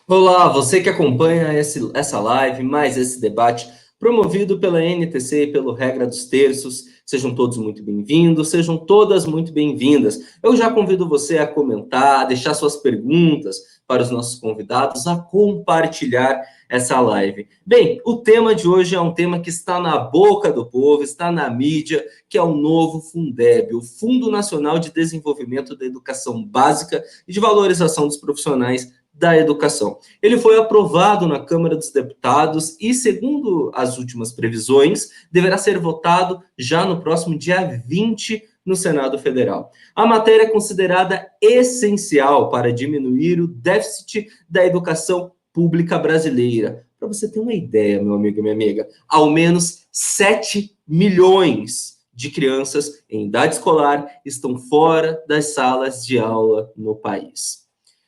Olá, você que acompanha essa live, mais esse debate promovido pela NTC e pelo Regra dos Terços. Sejam todos muito bem-vindos, sejam todas muito bem-vindas. Eu já convido você a comentar, deixar suas perguntas para os nossos convidados, a compartilhar essa live. Bem, o tema de hoje é um tema que está na boca do povo, está na mídia, que é o novo Fundeb, o Fundo Nacional de Desenvolvimento da Educação Básica e de Valorização dos Profissionais da Educação. Ele foi aprovado na Câmara dos Deputados e, segundo as últimas previsões, deverá ser votado já no próximo dia 20 no Senado Federal. A matéria é considerada essencial para diminuir o déficit da educação pública brasileira. Para você ter uma ideia, meu amigo e minha amiga, ao menos 7 milhões de crianças em idade escolar estão fora das salas de aula no país.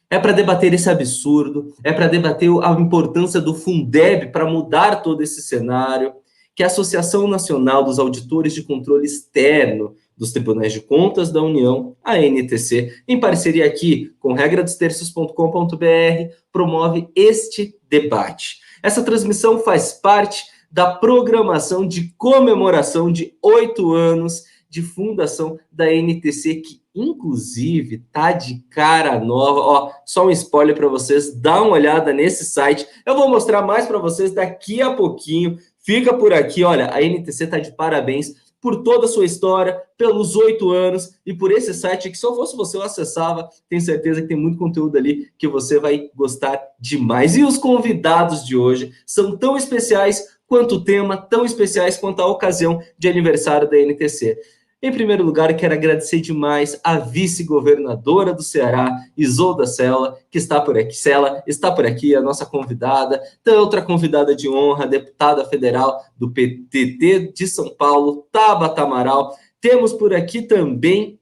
É para debater esse absurdo, é para debater a importância do Fundeb para mudar todo esse cenário, que a Associação Nacional dos Auditores de Controle Externo dos Tribunais de Contas da União, a NTC, em parceria aqui com regradosterços.com.br, promove este debate. Essa transmissão faz parte da programação de comemoração de 8 anos de fundação da NTC, que inclusive tá de cara nova. Ó, só um spoiler para vocês, dá uma olhada nesse site. Eu vou mostrar mais para vocês daqui a pouquinho. Fica por aqui, olha, a NTC tá de parabéns por toda a sua história, pelos 8 anos e por esse site que, se eu fosse você, eu acessava. Tenho certeza que tem muito conteúdo ali que você vai gostar demais. E os convidados de hoje são tão especiais quanto o tema, tão especiais quanto a ocasião de aniversário da NTC. Em primeiro lugar, quero agradecer demais a vice-governadora do Ceará, Isolda Sela, que está por aqui. Sela está por aqui, a nossa convidada. Tem outra convidada de honra, a deputada federal do PTT de São Paulo, Tabata Amaral. Temos por aqui também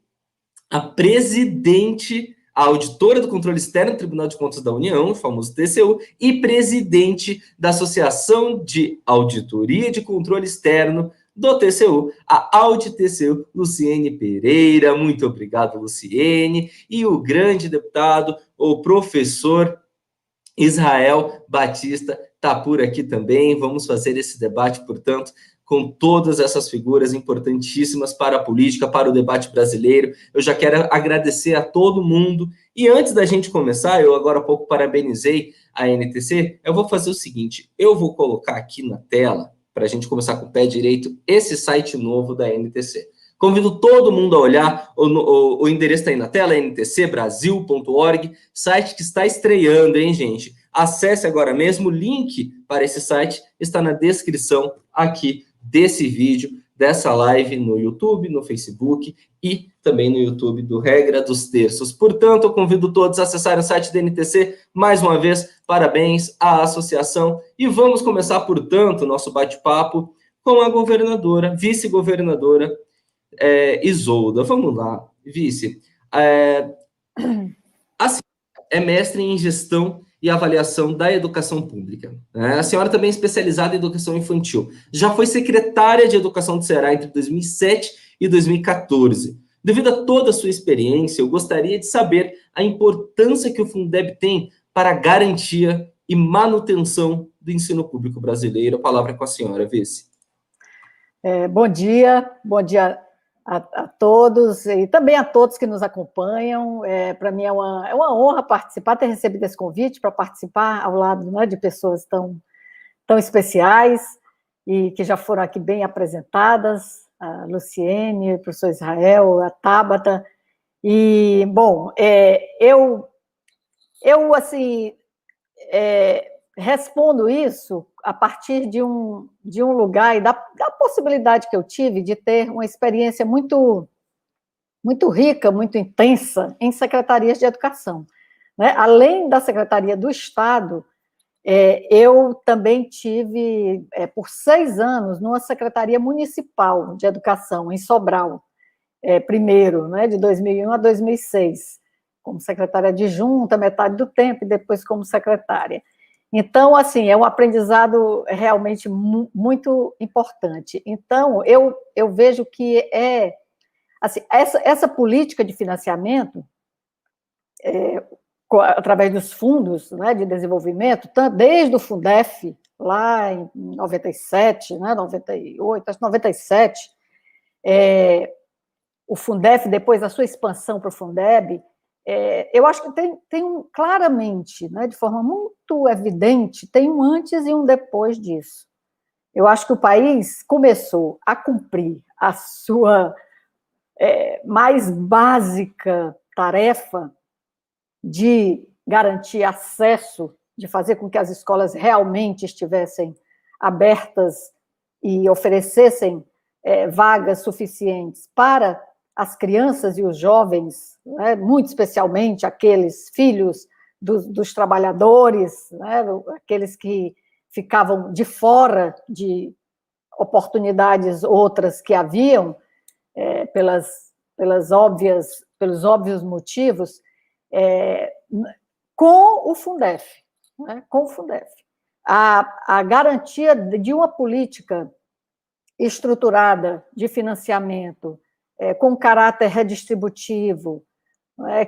a presidente, a auditora do Controle Externo do Tribunal de Contas da União, o famoso TCU, e presidente da Associação de Auditoria de Controle Externo do TCU, a AudTCU, Luciene Pereira. Muito obrigado, Luciene. E o grande deputado, o professor Israel Batista, está por aqui também. Vamos fazer esse debate, portanto, com todas essas figuras importantíssimas para a política, para o debate brasileiro. Eu já quero agradecer a todo mundo. E antes da gente começar, eu agora há pouco parabenizei a NTC, eu vou fazer o seguinte, eu vou colocar aqui na tela, para a gente começar com o pé direito, esse site novo da NTC. Convido todo mundo a olhar, o endereço está aí na tela, ntcbrasil.org, site que está estreando, hein, gente? Acesse agora mesmo, o link para esse site está na descrição aqui desse vídeo, dessa live no YouTube, no Facebook e também no YouTube do Regra dos Terços. Portanto, eu convido todos a acessarem o site da NTC. Mais uma vez, parabéns à associação. E vamos começar, portanto, nosso bate-papo com a governadora, vice-governadora Isolda. Vamos lá, vice. A senhora é mestre em gestão e avaliação da educação pública, né? A senhora também é especializada em educação infantil. Já foi secretária de Educação do Ceará entre 2007 e 2014. Devido a toda a sua experiência, eu gostaria de saber a importância que o Fundeb tem para a garantia e manutenção do ensino público brasileiro. A palavra é com a senhora, vice. Bom dia a todos e também a todos que nos acompanham. Para mim é uma honra participar, ter recebido esse convite para participar ao lado, né, de pessoas tão especiais e que já foram aqui bem apresentadas, a Luciene, o professor Israel, a Tabata. E, bom, eu assim, respondo isso a partir de um lugar e da possibilidade que eu tive de ter uma experiência muito, muito rica, muito intensa em secretarias de educação, né? Além da Secretaria do Estado, eu também tive, por 6 anos, numa Secretaria Municipal de Educação, em Sobral, primeiro, né, de 2001 a 2006, como secretária adjunta, metade do tempo, e depois como secretária. Então, assim, é um aprendizado realmente muito importante. Então, eu vejo que assim, essa política de financiamento, através dos fundos, né, de desenvolvimento, desde o Fundef, lá em 97, né, 98, acho que 97, o Fundef, depois a sua expansão para o Fundeb, eu acho que tem claramente, né, de forma muito evidente, tem um antes e um depois disso. Eu acho que o país começou a cumprir a sua mais básica tarefa de garantir acesso, de fazer com que as escolas realmente estivessem abertas e oferecessem vagas suficientes para as crianças e os jovens, né, muito especialmente aqueles filhos dos trabalhadores, né, aqueles que ficavam de fora de oportunidades outras que haviam, pelos óbvios motivos, com o Fundef, né, com o Fundef. A garantia de uma política estruturada de financiamento com caráter redistributivo,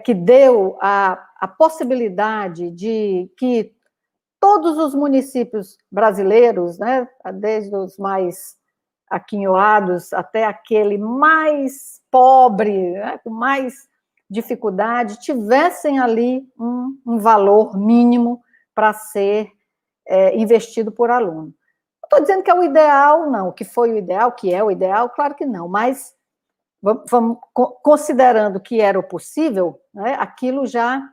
que deu a possibilidade de que todos os municípios brasileiros, né, desde os mais aquinhoados até aquele mais pobre, né, com mais dificuldade, tivessem ali um valor mínimo para ser investido por aluno. Não estou dizendo que é o ideal, não, que foi o ideal, que é o ideal, claro que não, mas vamos considerando que era o possível, né, aquilo já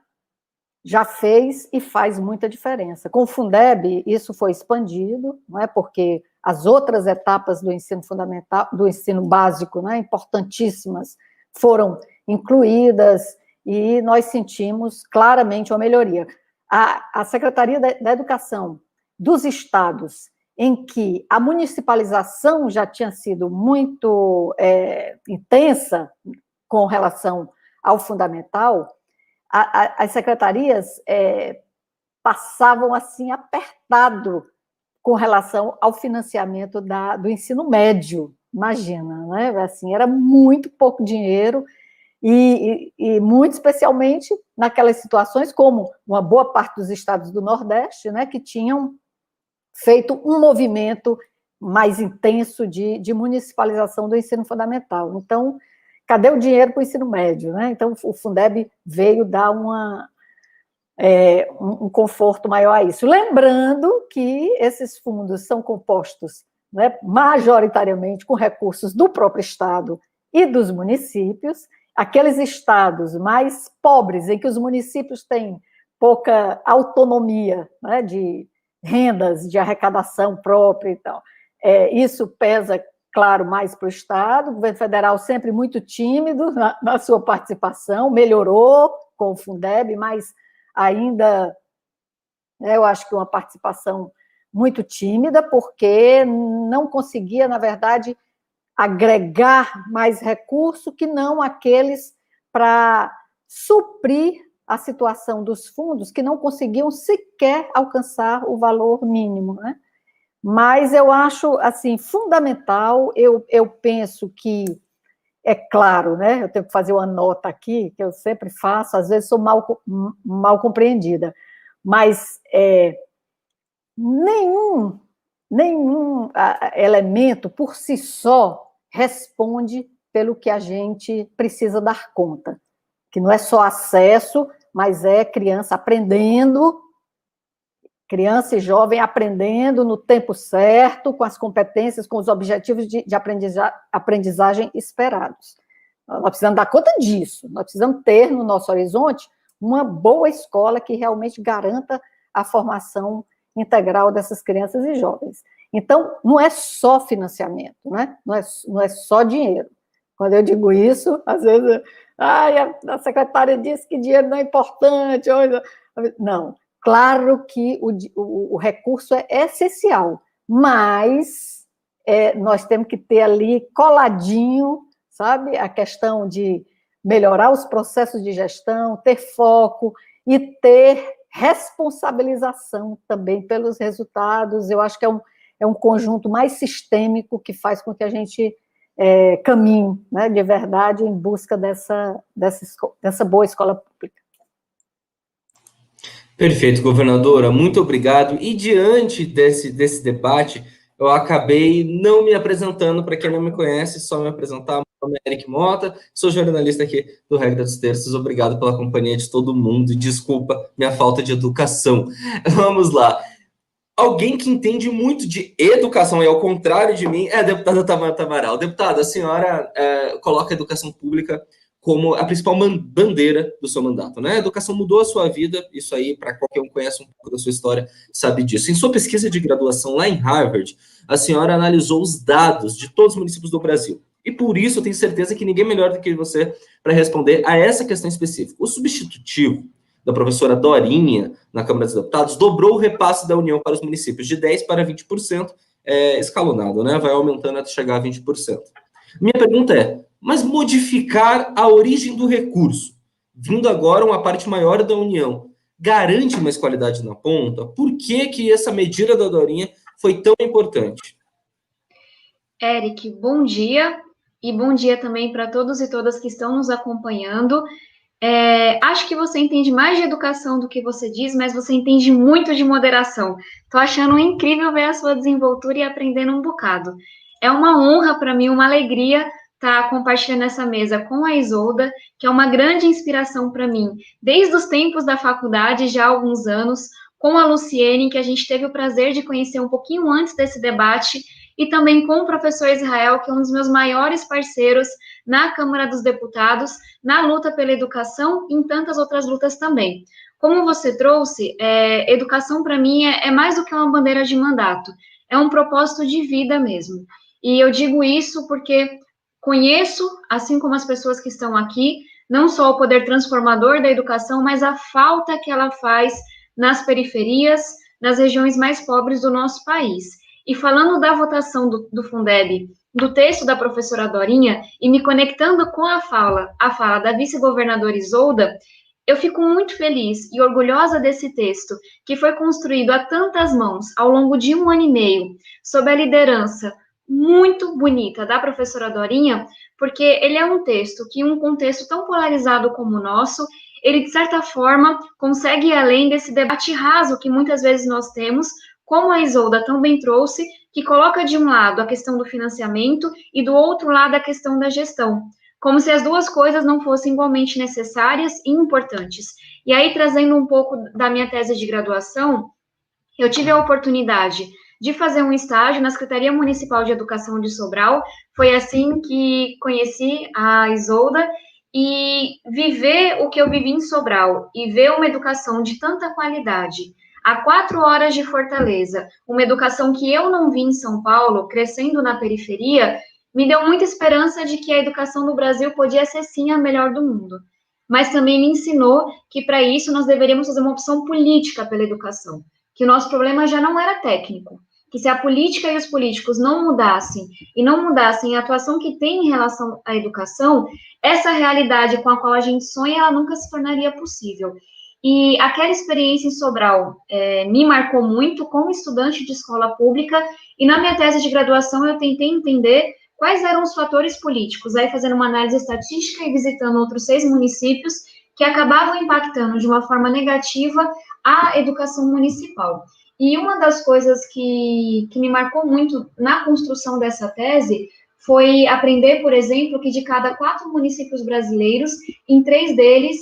fez e faz muita diferença. Com o Fundeb, isso foi expandido, não é, porque as outras etapas do ensino fundamental, do ensino básico, né, importantíssimas, foram incluídas e nós sentimos claramente uma melhoria. A Secretaria da Educação dos estados em que a municipalização já tinha sido muito intensa com relação ao fundamental, as secretarias passavam assim apertado com relação ao financiamento do ensino médio, imagina, né? Assim, era muito pouco dinheiro e muito especialmente naquelas situações como uma boa parte dos estados do Nordeste, né, que tinham feito um movimento mais intenso de municipalização do ensino fundamental. Então, cadê o dinheiro para o ensino médio, né? Então, o Fundeb veio dar um conforto maior a isso. Lembrando que esses fundos são compostos, né, majoritariamente com recursos do próprio Estado e dos municípios. Aqueles estados mais pobres, em que os municípios têm pouca autonomia, né, de rendas, de arrecadação própria e tal, isso pesa, claro, mais para o Estado. O governo federal sempre muito tímido na sua participação, melhorou com o Fundeb, mas ainda, eu acho que uma participação muito tímida, porque não conseguia, na verdade, agregar mais recurso que não aqueles para suprir a situação dos fundos, que não conseguiam sequer alcançar o valor mínimo, né? Mas eu acho, assim, fundamental, eu penso que, é claro, né, eu tenho que fazer uma nota aqui, que eu sempre faço, às vezes sou mal compreendida, mas nenhum elemento por si só responde pelo que a gente precisa dar conta, que não é só acesso, mas é criança aprendendo, criança e jovem aprendendo no tempo certo, com as competências, com os objetivos de aprendizagem esperados. Nós precisamos dar conta disso, nós precisamos ter no nosso horizonte uma boa escola que realmente garanta a formação integral dessas crianças e jovens. Então, não é só financiamento, né? Não é só dinheiro. Quando eu digo isso, às vezes, a secretária disse que dinheiro não é importante. Não, claro que o recurso é essencial, mas nós temos que ter ali coladinho, sabe, a questão de melhorar os processos de gestão, ter foco e ter responsabilização também pelos resultados. Eu acho que é um conjunto mais sistêmico que faz com que a gente caminhe, né, de verdade em busca dessa boa escola pública. Perfeito, governadora, muito obrigado. E diante desse debate, eu acabei não me apresentando. Para quem não me conhece, só me apresentar. Meu nome é Eric Mota, sou jornalista aqui do Regra dos Terços. Obrigado pela companhia de todo mundo e desculpa minha falta de educação. Vamos lá. Alguém que entende muito de educação, e ao contrário de mim, é a deputada Tamara Tamaral. Deputada, a senhora coloca a educação pública como a principal bandeira do seu mandato, né? A educação mudou a sua vida, isso aí, para qualquer um que conhece um pouco da sua história, sabe disso. Em sua pesquisa de graduação lá em Harvard, a senhora analisou os dados de todos os municípios do Brasil. E por isso eu tenho certeza que ninguém melhor do que você para responder a essa questão específica. O substitutivo da professora Dorinha, na Câmara dos Deputados, dobrou o repasse da União para os municípios, de 10% para 20%, escalonado, né? Vai aumentando até chegar a 20%. Minha pergunta é, mas modificar a origem do recurso, vindo agora uma parte maior da União, garante mais qualidade na ponta? Por que que essa medida da Dorinha foi tão importante? Eric, bom dia, e bom dia também para todos e todas que estão nos acompanhando. Acho que você entende mais de educação do que você diz, mas você entende muito de moderação. Estou achando incrível ver a sua desenvoltura e aprendendo um bocado. É uma honra para mim, uma alegria estar compartilhando essa mesa com a Isolda, que é uma grande inspiração para mim, desde os tempos da faculdade, já há alguns anos, com a Luciene, que a gente teve o prazer de conhecer um pouquinho antes desse debate, e também com o professor Israel, que é um dos meus maiores parceiros na Câmara dos Deputados, na luta pela educação e em tantas outras lutas também. Como você trouxe, educação para mim é mais do que uma bandeira de mandato, é um propósito de vida mesmo. E eu digo isso porque conheço, assim como as pessoas que estão aqui, não só o poder transformador da educação, mas a falta que ela faz nas periferias, nas regiões mais pobres do nosso país. E falando da votação do Fundeb, do texto da professora Dorinha, e me conectando com a fala da vice-governadora Isolda, eu fico muito feliz e orgulhosa desse texto, que foi construído a tantas mãos ao longo de 1 ano e meio, sob a liderança muito bonita da professora Dorinha, porque ele é um texto que, em um contexto tão polarizado como o nosso, ele, de certa forma, consegue ir além desse debate raso que muitas vezes nós temos, como a Isolda também trouxe, que coloca de um lado a questão do financiamento e do outro lado a questão da gestão, como se as duas coisas não fossem igualmente necessárias e importantes. E aí, trazendo um pouco da minha tese de graduação, eu tive a oportunidade de fazer um estágio na Secretaria Municipal de Educação de Sobral, foi assim que conheci a Isolda, e viver o que eu vivi em Sobral, e ver uma educação de tanta qualidade, a 4 horas de Fortaleza, uma educação que eu não vi em São Paulo, crescendo na periferia, me deu muita esperança de que a educação no Brasil podia ser sim a melhor do mundo. Mas também me ensinou que para isso nós deveríamos fazer uma opção política pela educação, que o nosso problema já não era técnico, que se a política e os políticos não mudassem, e não mudassem a atuação que tem em relação à educação, essa realidade com a qual a gente sonha, ela nunca se tornaria possível. E aquela experiência em Sobral me marcou muito como estudante de escola pública, e na minha tese de graduação eu tentei entender quais eram os fatores políticos, aí fazendo uma análise estatística e visitando outros 6 municípios que acabavam impactando de uma forma negativa a educação municipal. E uma das coisas que me marcou muito na construção dessa tese foi aprender, por exemplo, que de cada 4 municípios brasileiros, em 3 deles,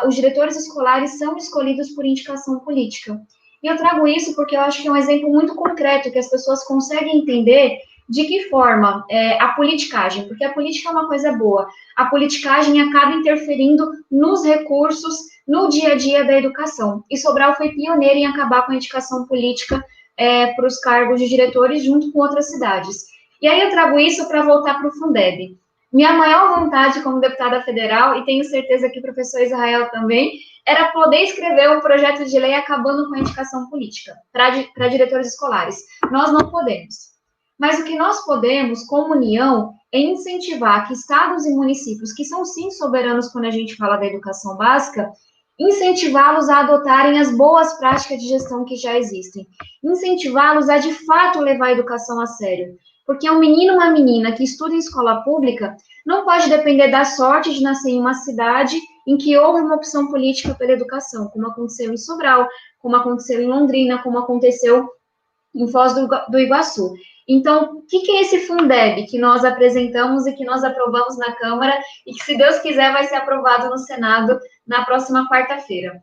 os diretores escolares são escolhidos por indicação política. E eu trago isso porque eu acho que é um exemplo muito concreto que as pessoas conseguem entender de que forma a politicagem, porque a política é uma coisa boa, a politicagem acaba interferindo nos recursos, no dia a dia da educação. E Sobral foi pioneira em acabar com a indicação política para os cargos de diretores junto com outras cidades. E aí eu trago isso para voltar para o Fundeb. Minha maior vontade como deputada federal, e tenho certeza que o professor Israel também, era poder escrever um projeto de lei acabando com a indicação política para diretores escolares. Nós não podemos. Mas o que nós podemos, como União, é incentivar que estados e municípios, que são sim soberanos quando a gente fala da educação básica, incentivá-los a adotarem as boas práticas de gestão que já existem, incentivá-los a, de fato, levar a educação a sério, porque um menino ou uma menina que estuda em escola pública não pode depender da sorte de nascer em uma cidade em que houve uma opção política pela educação, como aconteceu em Sobral, como aconteceu em Londrina, como aconteceu em Foz do Iguaçu. Então, o que é esse Fundeb que nós apresentamos e que nós aprovamos na Câmara e que, se Deus quiser, vai ser aprovado no Senado na próxima quarta-feira?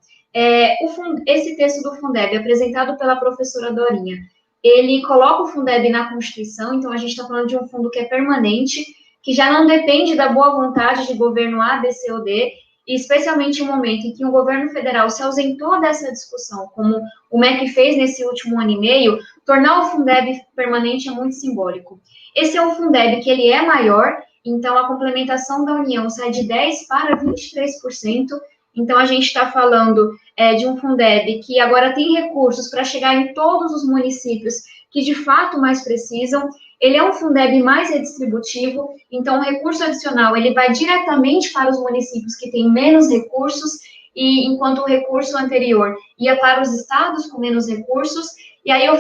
Esse texto do Fundeb, apresentado pela professora Dorinha, ele coloca o Fundeb na Constituição, então a gente está falando de um fundo que é permanente, que já não depende da boa vontade de governo A, B, C ou D, e especialmente no momento em que o governo federal se ausentou dessa discussão, como o MEC fez nesse último ano e meio, tornar o Fundeb permanente é muito simbólico. Esse é um Fundeb que ele é maior, então a complementação da União sai de 10% para 23%, então a gente está falando de um Fundeb que agora tem recursos para chegar em todos os municípios que de fato mais precisam. Ele é um Fundeb mais redistributivo, então o recurso adicional ele vai diretamente para os municípios que têm menos recursos, e enquanto o recurso anterior ia para os estados com menos recursos. E aí eu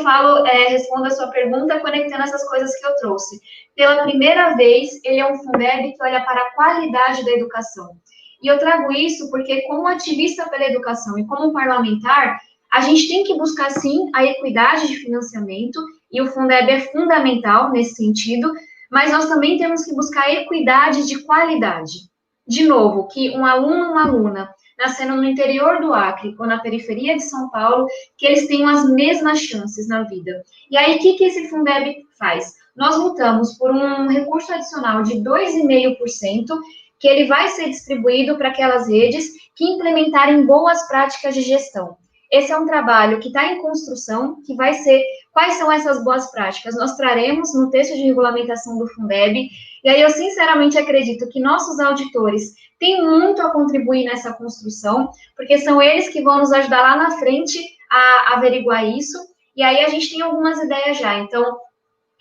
respondo a sua pergunta conectando essas coisas que eu trouxe. Pela primeira vez, ele é um Fundeb que olha para a qualidade da educação. E eu trago isso porque, como ativista pela educação e como parlamentar, a gente tem que buscar, sim, a equidade de financiamento, e o Fundeb é fundamental nesse sentido, mas nós também temos que buscar a equidade de qualidade. De novo, que um aluno, uma aluna, nascendo no interior do Acre ou na periferia de São Paulo, que eles tenham as mesmas chances na vida. E aí, o que esse Fundeb faz? Nós lutamos por um recurso adicional de 2,5%, que ele vai ser distribuído para aquelas redes que implementarem boas práticas de gestão. Esse é um trabalho que está em construção, que vai ser... Quais são essas boas práticas? Nós traremos no texto de regulamentação do Fundeb, e aí eu sinceramente acredito que nossos auditores têm muito a contribuir nessa construção, porque são eles que vão nos ajudar lá na frente a averiguar isso, e aí a gente tem algumas ideias já. Então,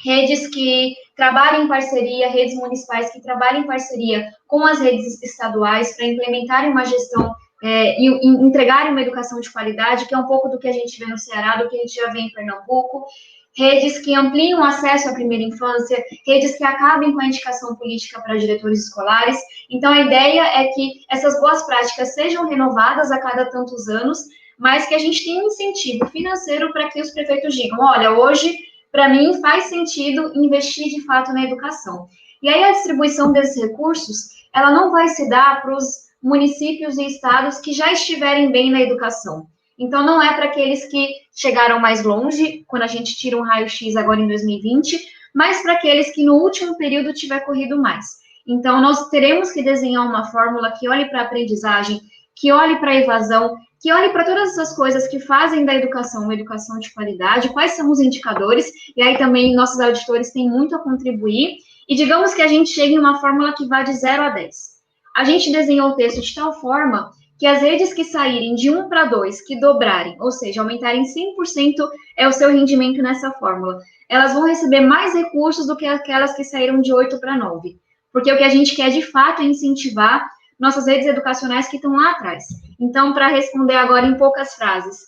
redes que trabalhem em parceria, redes municipais que trabalhem em parceria com as redes estaduais para implementarem uma gestão e entregarem uma educação de qualidade, que é um pouco do que a gente vê no Ceará, do que a gente já vê em Pernambuco, redes que ampliem o acesso à primeira infância, redes que acabem com a indicação política para diretores escolares. Então, a ideia é que essas boas práticas sejam renovadas a cada tantos anos, mas que a gente tenha um incentivo financeiro para que os prefeitos digam, olha, hoje, para mim, faz sentido investir de fato na educação. E aí, a distribuição desses recursos, ela não vai se dar para os municípios e estados que já estiverem bem na educação. Então, não é para aqueles que chegaram mais longe, quando a gente tira um raio-x agora em 2020, mas para aqueles que no último período tiver corrido mais. Então, nós teremos que desenhar uma fórmula que olhe para a aprendizagem, que olhe para a evasão, que olhe para todas essas coisas que fazem da educação uma educação de qualidade, quais são os indicadores, e aí também nossos auditores têm muito a contribuir, e digamos que a gente chegue em uma fórmula que vá de 0 a 10. A gente desenhou o texto de tal forma que as redes que saírem de 1 para 2, que dobrarem, ou seja, aumentarem 100% o seu rendimento nessa fórmula, elas vão receber mais recursos do que aquelas que saíram de 8 para 9. Porque o que a gente quer, de fato, é incentivar nossas redes educacionais que estão lá atrás. Então, para responder agora em poucas frases,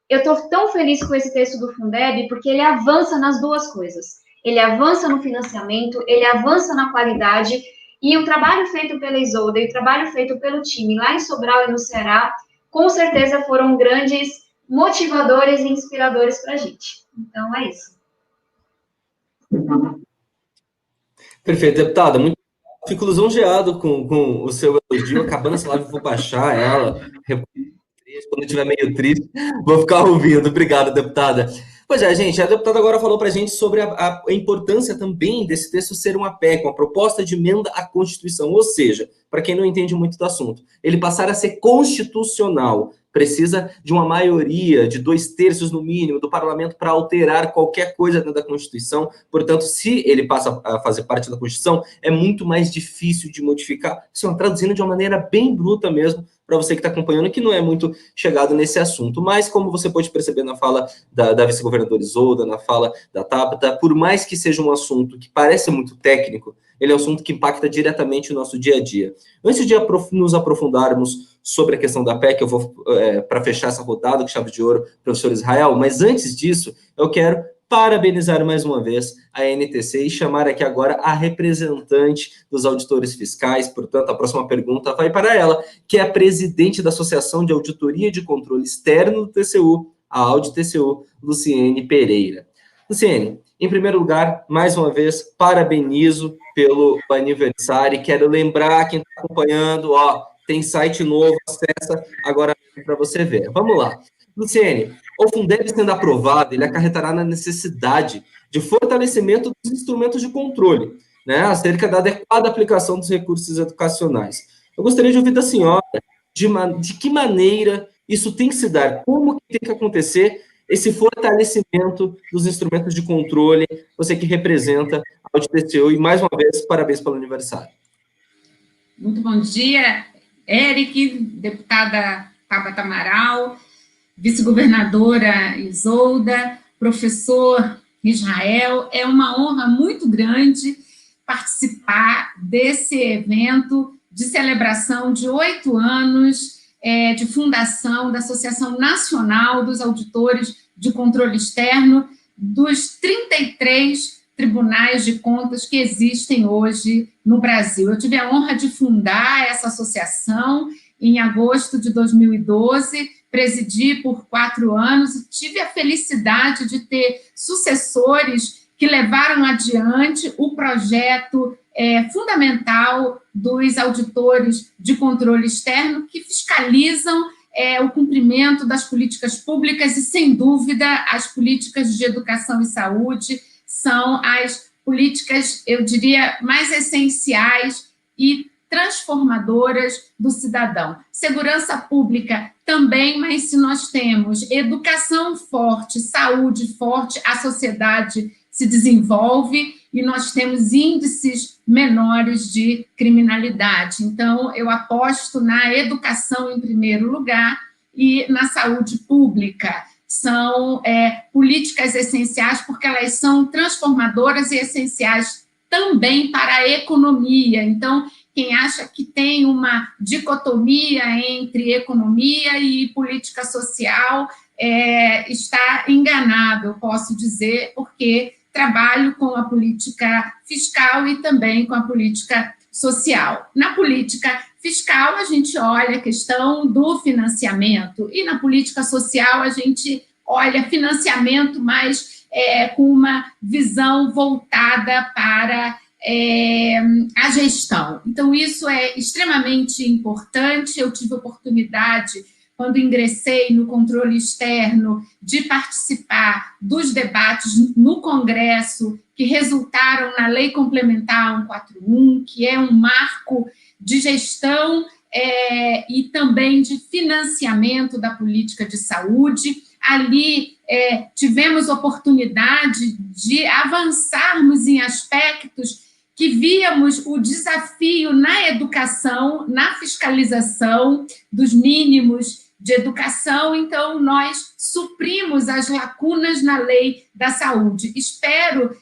eu estou tão feliz com esse texto do Fundeb, porque ele avança nas duas coisas. Ele avança no financiamento, ele avança na qualidade, e o trabalho feito pela Isolda e o trabalho feito pelo time lá em Sobral e no Ceará, com certeza foram grandes motivadores e inspiradores para a gente. Então, é isso. Perfeito, deputada. Muito... Fico lisonjeado com o seu elogio. Acabando essa live, vou baixar ela. Quando eu estiver meio triste, vou ficar ouvindo. Obrigado, deputada. Pois é, gente, a deputada agora falou para a gente sobre a importância também desse texto ser uma PEC, uma proposta de emenda à Constituição, ou seja, para quem não entende muito do assunto, ele passar a ser constitucional, precisa de uma maioria de 2/3 no mínimo do parlamento para alterar qualquer coisa dentro da Constituição. Portanto, se ele passa a fazer parte da Constituição, é muito mais difícil de modificar, traduzindo de uma maneira bem bruta mesmo, para você que está acompanhando, que não é muito chegado nesse assunto. Mas, como você pode perceber na fala da vice-governadora Isolda, na fala da Tabata, por mais que seja um assunto que parece muito técnico, ele é um assunto que impacta diretamente o nosso dia a dia. Antes de nos aprofundarmos sobre a questão da PEC, eu vou, para fechar essa rodada com chave de ouro, professor Israel, mas antes disso, eu quero parabenizar mais uma vez a NTC e chamar aqui agora a representante dos auditores fiscais. Portanto, a próxima pergunta vai para ela, que é a presidente da Associação de Auditoria e de Controle Externo do TCU, a AudTCU, Luciene Pereira. Luciene, em primeiro lugar, mais uma vez, parabenizo pelo aniversário. Quero lembrar quem está acompanhando, tem site novo, acessa agora para você ver. Vamos lá. Luciene, o Fundeb sendo aprovado, ele acarretará na necessidade de fortalecimento dos instrumentos de controle, né, acerca da adequada aplicação dos recursos educacionais. Eu gostaria de ouvir da senhora de que maneira isso tem que se dar, como que tem que acontecer esse fortalecimento dos instrumentos de controle, você que representa a AudTCU, e mais uma vez, parabéns pelo aniversário. Muito bom dia, Eric, deputada Tabata Amaral, vice-governadora Isolda, professor Israel. É uma honra muito grande participar desse evento de celebração de 8 anos de fundação da Associação Nacional dos Auditores de Controle Externo, dos 33 tribunais de contas que existem hoje no Brasil. Eu tive a honra de fundar essa associação em agosto de 2012, presidi por 4 anos e tive a felicidade de ter sucessores que levaram adiante o projeto fundamental dos auditores de controle externo, que fiscalizam o cumprimento das políticas públicas e, sem dúvida, as políticas de educação e saúde são as políticas, eu diria, mais essenciais e transformadoras do cidadão. Segurança pública também, mas se nós temos educação forte, saúde forte, a sociedade se desenvolve e nós temos índices menores de criminalidade. Então, eu aposto na educação em primeiro lugar e na saúde pública. São políticas essenciais porque elas são transformadoras e essenciais também para a economia. Então, quem acha que tem uma dicotomia entre economia e política social está enganado, eu posso dizer, porque trabalho com a política fiscal e também com a política social. Na política fiscal, a gente olha a questão do financiamento, e na política social, a gente olha financiamento, mas com uma visão voltada para a gestão. Então, isso é extremamente importante. Eu tive a oportunidade, quando ingressei no controle externo, de participar dos debates no Congresso que resultaram na Lei Complementar 141, que é um marco de gestão e também de financiamento da política de saúde. Ali tivemos oportunidade de avançarmos em aspectos que víamos o desafio na educação, na fiscalização dos mínimos de educação. Então, nós suprimos as lacunas na lei da saúde. Espero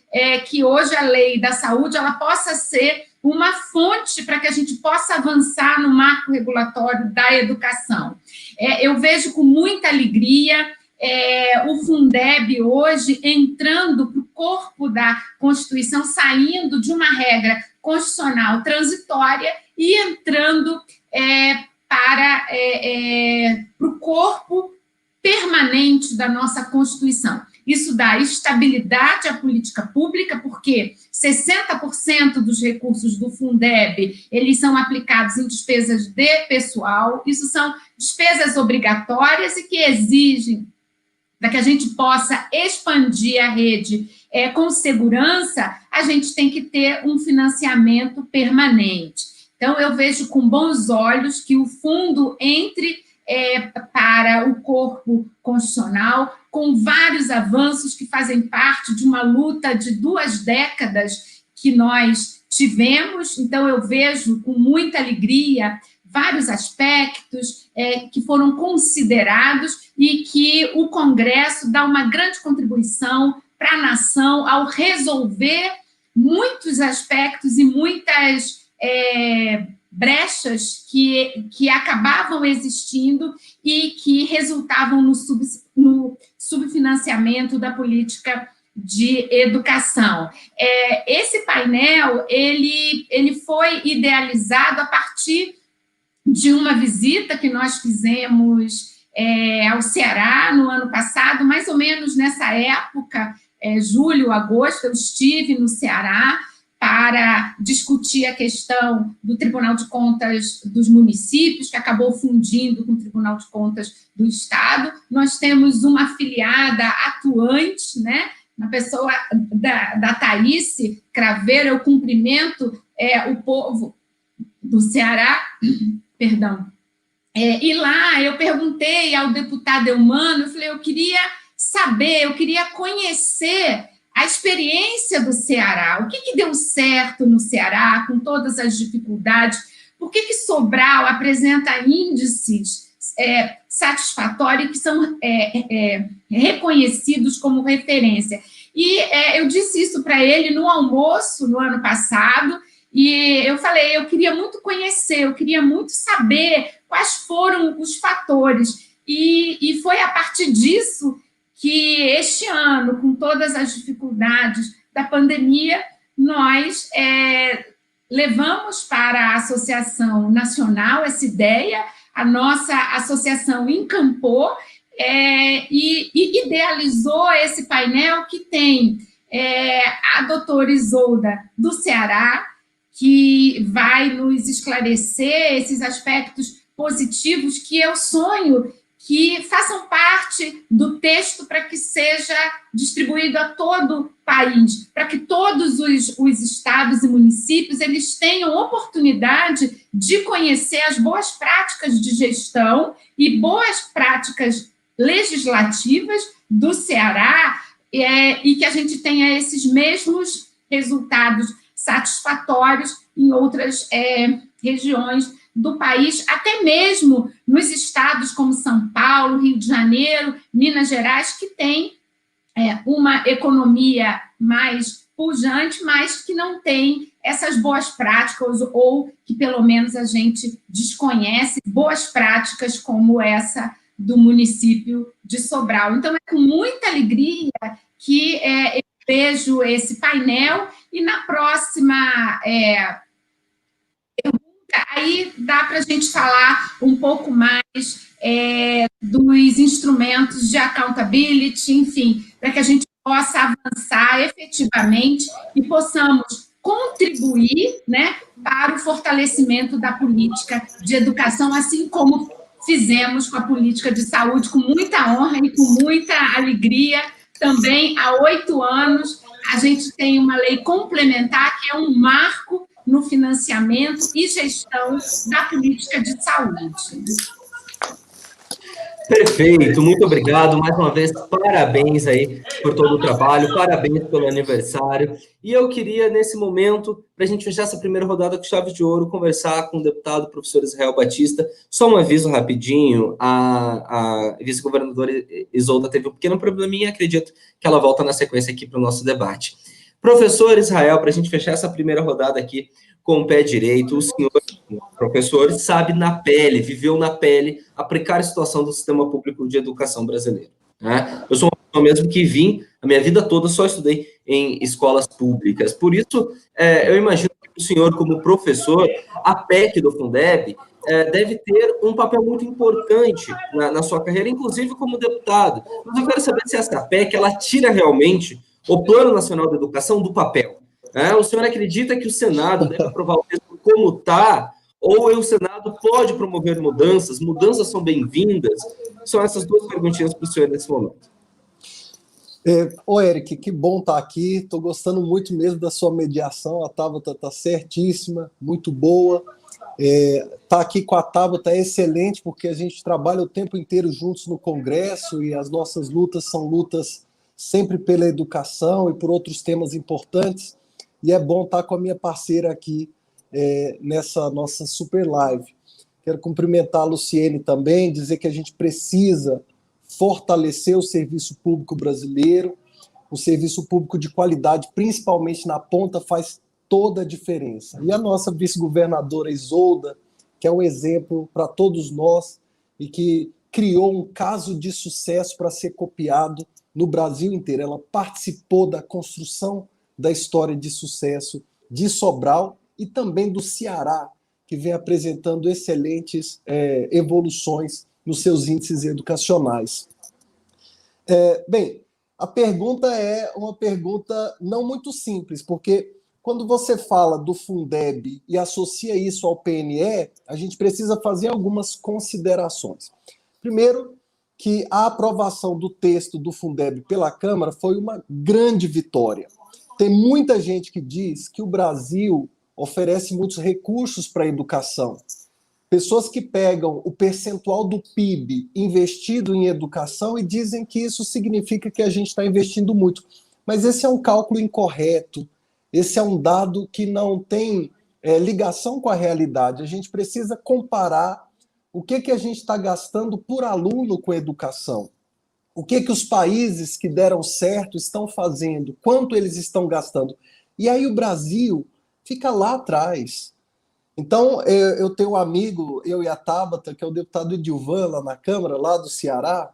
que hoje a lei da saúde ela possa ser uma fonte para que a gente possa avançar no marco regulatório da educação. Eu vejo com muita alegria o Fundeb hoje entrando para o corpo da Constituição, saindo de uma regra constitucional transitória e entrando para o corpo permanente da nossa Constituição. Isso dá estabilidade à política pública, porque 60% dos recursos do Fundeb, eles são aplicados em despesas de pessoal, isso são despesas obrigatórias e que exigem, para que a gente possa expandir a rede com segurança, a gente tem que ter um financiamento permanente. Então, eu vejo com bons olhos que o fundo entre para o corpo constitucional, com vários avanços que fazem parte de uma luta de 2 décadas que nós tivemos. Então, eu vejo com muita alegria vários aspectos que foram considerados e que o Congresso dá uma grande contribuição para a nação ao resolver muitos aspectos e muitas brechas que acabavam existindo e que resultavam no subfinanciamento da política de educação. Esse painel ele foi idealizado a partir de uma visita que nós fizemos ao Ceará no ano passado, mais ou menos nessa época, julho, agosto, eu estive no Ceará para discutir a questão do Tribunal de Contas dos municípios, que acabou fundindo com o Tribunal de Contas do Estado. Nós temos uma afiliada atuante, né, na pessoa da Thaíse Craveiro. Eu cumprimento o povo do Ceará, perdão. E lá eu perguntei ao deputado Eumano, eu falei, eu queria saber, eu queria conhecer a experiência do Ceará, o que deu certo no Ceará, com todas as dificuldades, por que Sobral apresenta índices satisfatórios que são reconhecidos como referência. E eu disse isso para ele no almoço, no ano passado, e eu falei, eu queria muito conhecer, eu queria muito saber quais foram os fatores, e foi a partir disso que este ano, com todas as dificuldades da pandemia, nós levamos para a Associação Nacional essa ideia, a nossa associação encampou e idealizou esse painel que tem a doutora Isolda do Ceará, que vai nos esclarecer esses aspectos positivos que eu sonho que façam parte do texto para que seja distribuído a todo o país, para que todos os estados e municípios eles tenham oportunidade de conhecer as boas práticas de gestão e boas práticas legislativas do Ceará, e que a gente tenha esses mesmos resultados satisfatórios em outras regiões do país, até mesmo nos estados como São Paulo, Rio de Janeiro, Minas Gerais, que tem uma economia mais pujante, mas que não tem essas boas práticas, ou que pelo menos a gente desconhece boas práticas como essa do município de Sobral. Então, é com muita alegria que eu vejo esse painel, e na próxima aí dá para a gente falar um pouco mais dos instrumentos de accountability, enfim, para que a gente possa avançar efetivamente e possamos contribuir, né, para o fortalecimento da política de educação, assim como fizemos com a política de saúde, com muita honra e com muita alegria. Também, há 8 anos, a gente tem uma lei complementar que é um marco no financiamento e gestão da política de saúde. Perfeito, muito obrigado. Mais uma vez, parabéns aí por todo o trabalho, parabéns pelo aniversário. E eu queria, nesse momento, para a gente fechar essa primeira rodada com chave de ouro, conversar com o deputado professor Israel Batista. Só um aviso rapidinho, a vice-governadora Isolda teve um pequeno probleminha, acredito que ela volta na sequência aqui para o nosso debate. Professor Israel, para a gente fechar essa primeira rodada aqui com o pé direito, o senhor, professor, sabe na pele, viveu na pele a precária situação do sistema público de educação brasileiro, né? Eu sou uma pessoa mesmo que a minha vida toda só estudei em escolas públicas, por isso eu imagino que o senhor, como professor, a PEC do Fundeb deve ter um papel muito importante na sua carreira, inclusive como deputado. Mas eu quero saber se essa PEC, ela tira realmente o Plano Nacional de Educação do papel. O senhor acredita que o Senado deve aprovar o texto como está, ou o Senado pode promover mudanças? Mudanças são bem-vindas? São essas duas perguntinhas para o senhor nesse momento. Eric, que bom estar aqui. Estou gostando muito mesmo da sua mediação. A Tabata está certíssima, muito boa. Estar aqui com a Tabata é excelente, porque a gente trabalha o tempo inteiro juntos no Congresso e as nossas lutas são lutas sempre pela educação e por outros temas importantes. E é bom estar com a minha parceira aqui nessa nossa super live. Quero cumprimentar a Luciene também, dizer que a gente precisa fortalecer o serviço público brasileiro, o serviço público de qualidade, principalmente na ponta, faz toda a diferença. E a nossa vice-governadora Isolda, que é um exemplo para todos nós e que criou um caso de sucesso para ser copiado no Brasil inteiro. Ela participou da construção da história de sucesso de Sobral e também do Ceará, que vem apresentando excelentes evoluções nos seus índices educacionais. Bem, a pergunta é uma pergunta não muito simples, porque quando você fala do Fundeb e associa isso ao PNE, a gente precisa fazer algumas considerações. Primeiro, que a aprovação do texto do Fundeb pela Câmara foi uma grande vitória. Tem muita gente que diz que o Brasil oferece muitos recursos para a educação. Pessoas que pegam o percentual do PIB investido em educação e dizem que isso significa que a gente está investindo muito. Mas esse é um cálculo incorreto, esse é um dado que não tem ligação com a realidade. A gente precisa comparar o que a gente está gastando por aluno com educação. O que os países que deram certo estão fazendo, quanto eles estão gastando. E aí o Brasil fica lá atrás. Então, eu tenho um amigo, eu e a Tabata, que é o deputado Edilvan, lá na Câmara, lá do Ceará,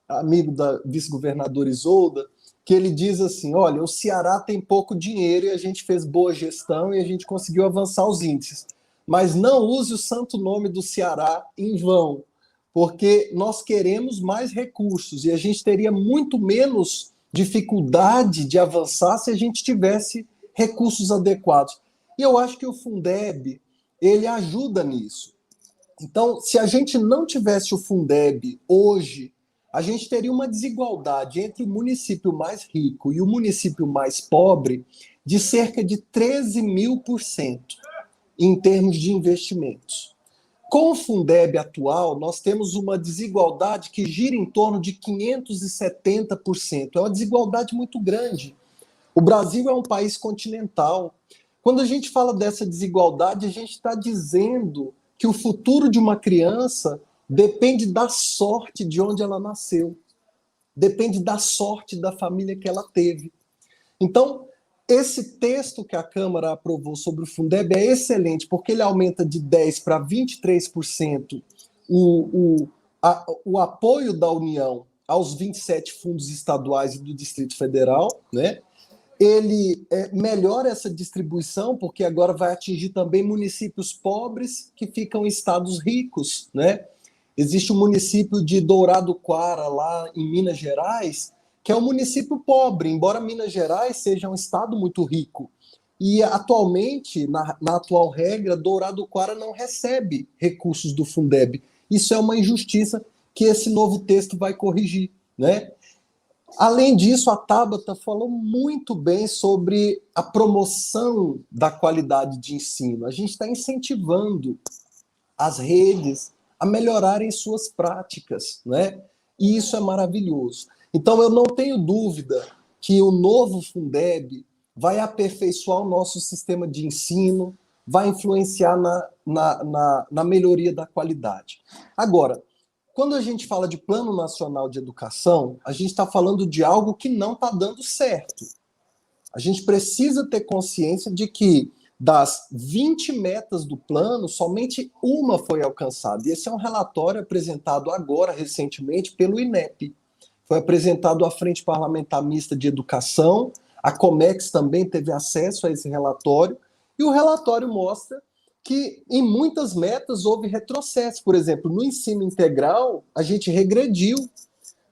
amigo da vice-governadora Isolda, que ele diz assim, olha, o Ceará tem pouco dinheiro e a gente fez boa gestão e a gente conseguiu avançar os índices. Mas não use o santo nome do Ceará em vão, porque nós queremos mais recursos e a gente teria muito menos dificuldade de avançar se a gente tivesse recursos adequados. E eu acho que o Fundeb, ele ajuda nisso. Então, se a gente não tivesse o Fundeb hoje, a gente teria uma desigualdade entre o município mais rico e o município mais pobre de cerca de 13.000% em termos de investimentos. Com o Fundeb atual, nós temos uma desigualdade que gira em torno de 570%. É uma desigualdade muito grande. O Brasil é um país continental. Quando a gente fala dessa desigualdade, a gente está dizendo que o futuro de uma criança depende da sorte de onde ela nasceu, depende da sorte da família que ela teve. Então, esse texto que a Câmara aprovou sobre o Fundeb é excelente, porque ele aumenta de 10% para 23% o apoio da União aos 27 fundos estaduais e do Distrito Federal, né? Ele melhora essa distribuição, porque agora vai atingir também municípios pobres que ficam em estados ricos, né? Existe o município de Douradoquara, lá em Minas Gerais, que é um município pobre, embora Minas Gerais seja um estado muito rico. E atualmente, na atual regra, Douradoquara não recebe recursos do Fundeb. Isso é uma injustiça que esse novo texto vai corrigir, né? Além disso, a Tabata falou muito bem sobre a promoção da qualidade de ensino. A gente está incentivando as redes a melhorarem suas práticas, né? E isso é maravilhoso. Então, eu não tenho dúvida que o novo Fundeb vai aperfeiçoar o nosso sistema de ensino, vai influenciar na melhoria da qualidade. Agora, quando a gente fala de Plano Nacional de Educação, a gente está falando de algo que não está dando certo. A gente precisa ter consciência de que das 20 metas do plano, somente uma foi alcançada. E esse é um relatório apresentado agora, recentemente, pelo INEP. Foi apresentado à Frente Parlamentar Mista de Educação, a Comex também teve acesso a esse relatório, e o relatório mostra que em muitas metas houve retrocesso. Por exemplo, no ensino integral, a gente regrediu.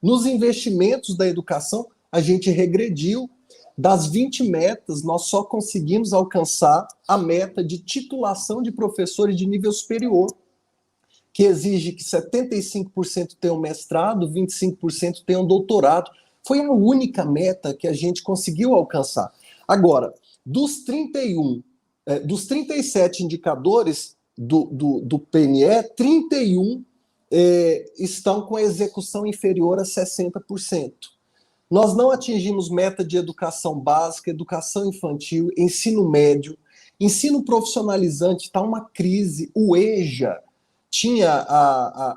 Nos investimentos da educação, a gente regrediu. Das 20 metas, nós só conseguimos alcançar a meta de titulação de professores de nível superior, que exige que 75% tenham mestrado, 25% tenham doutorado. Foi a única meta que a gente conseguiu alcançar. Agora, dos 37 indicadores do PNE, 31 estão com a execução inferior a 60%. Nós não atingimos meta de educação básica, educação infantil, ensino médio, ensino profissionalizante, está uma crise. O EJA tinha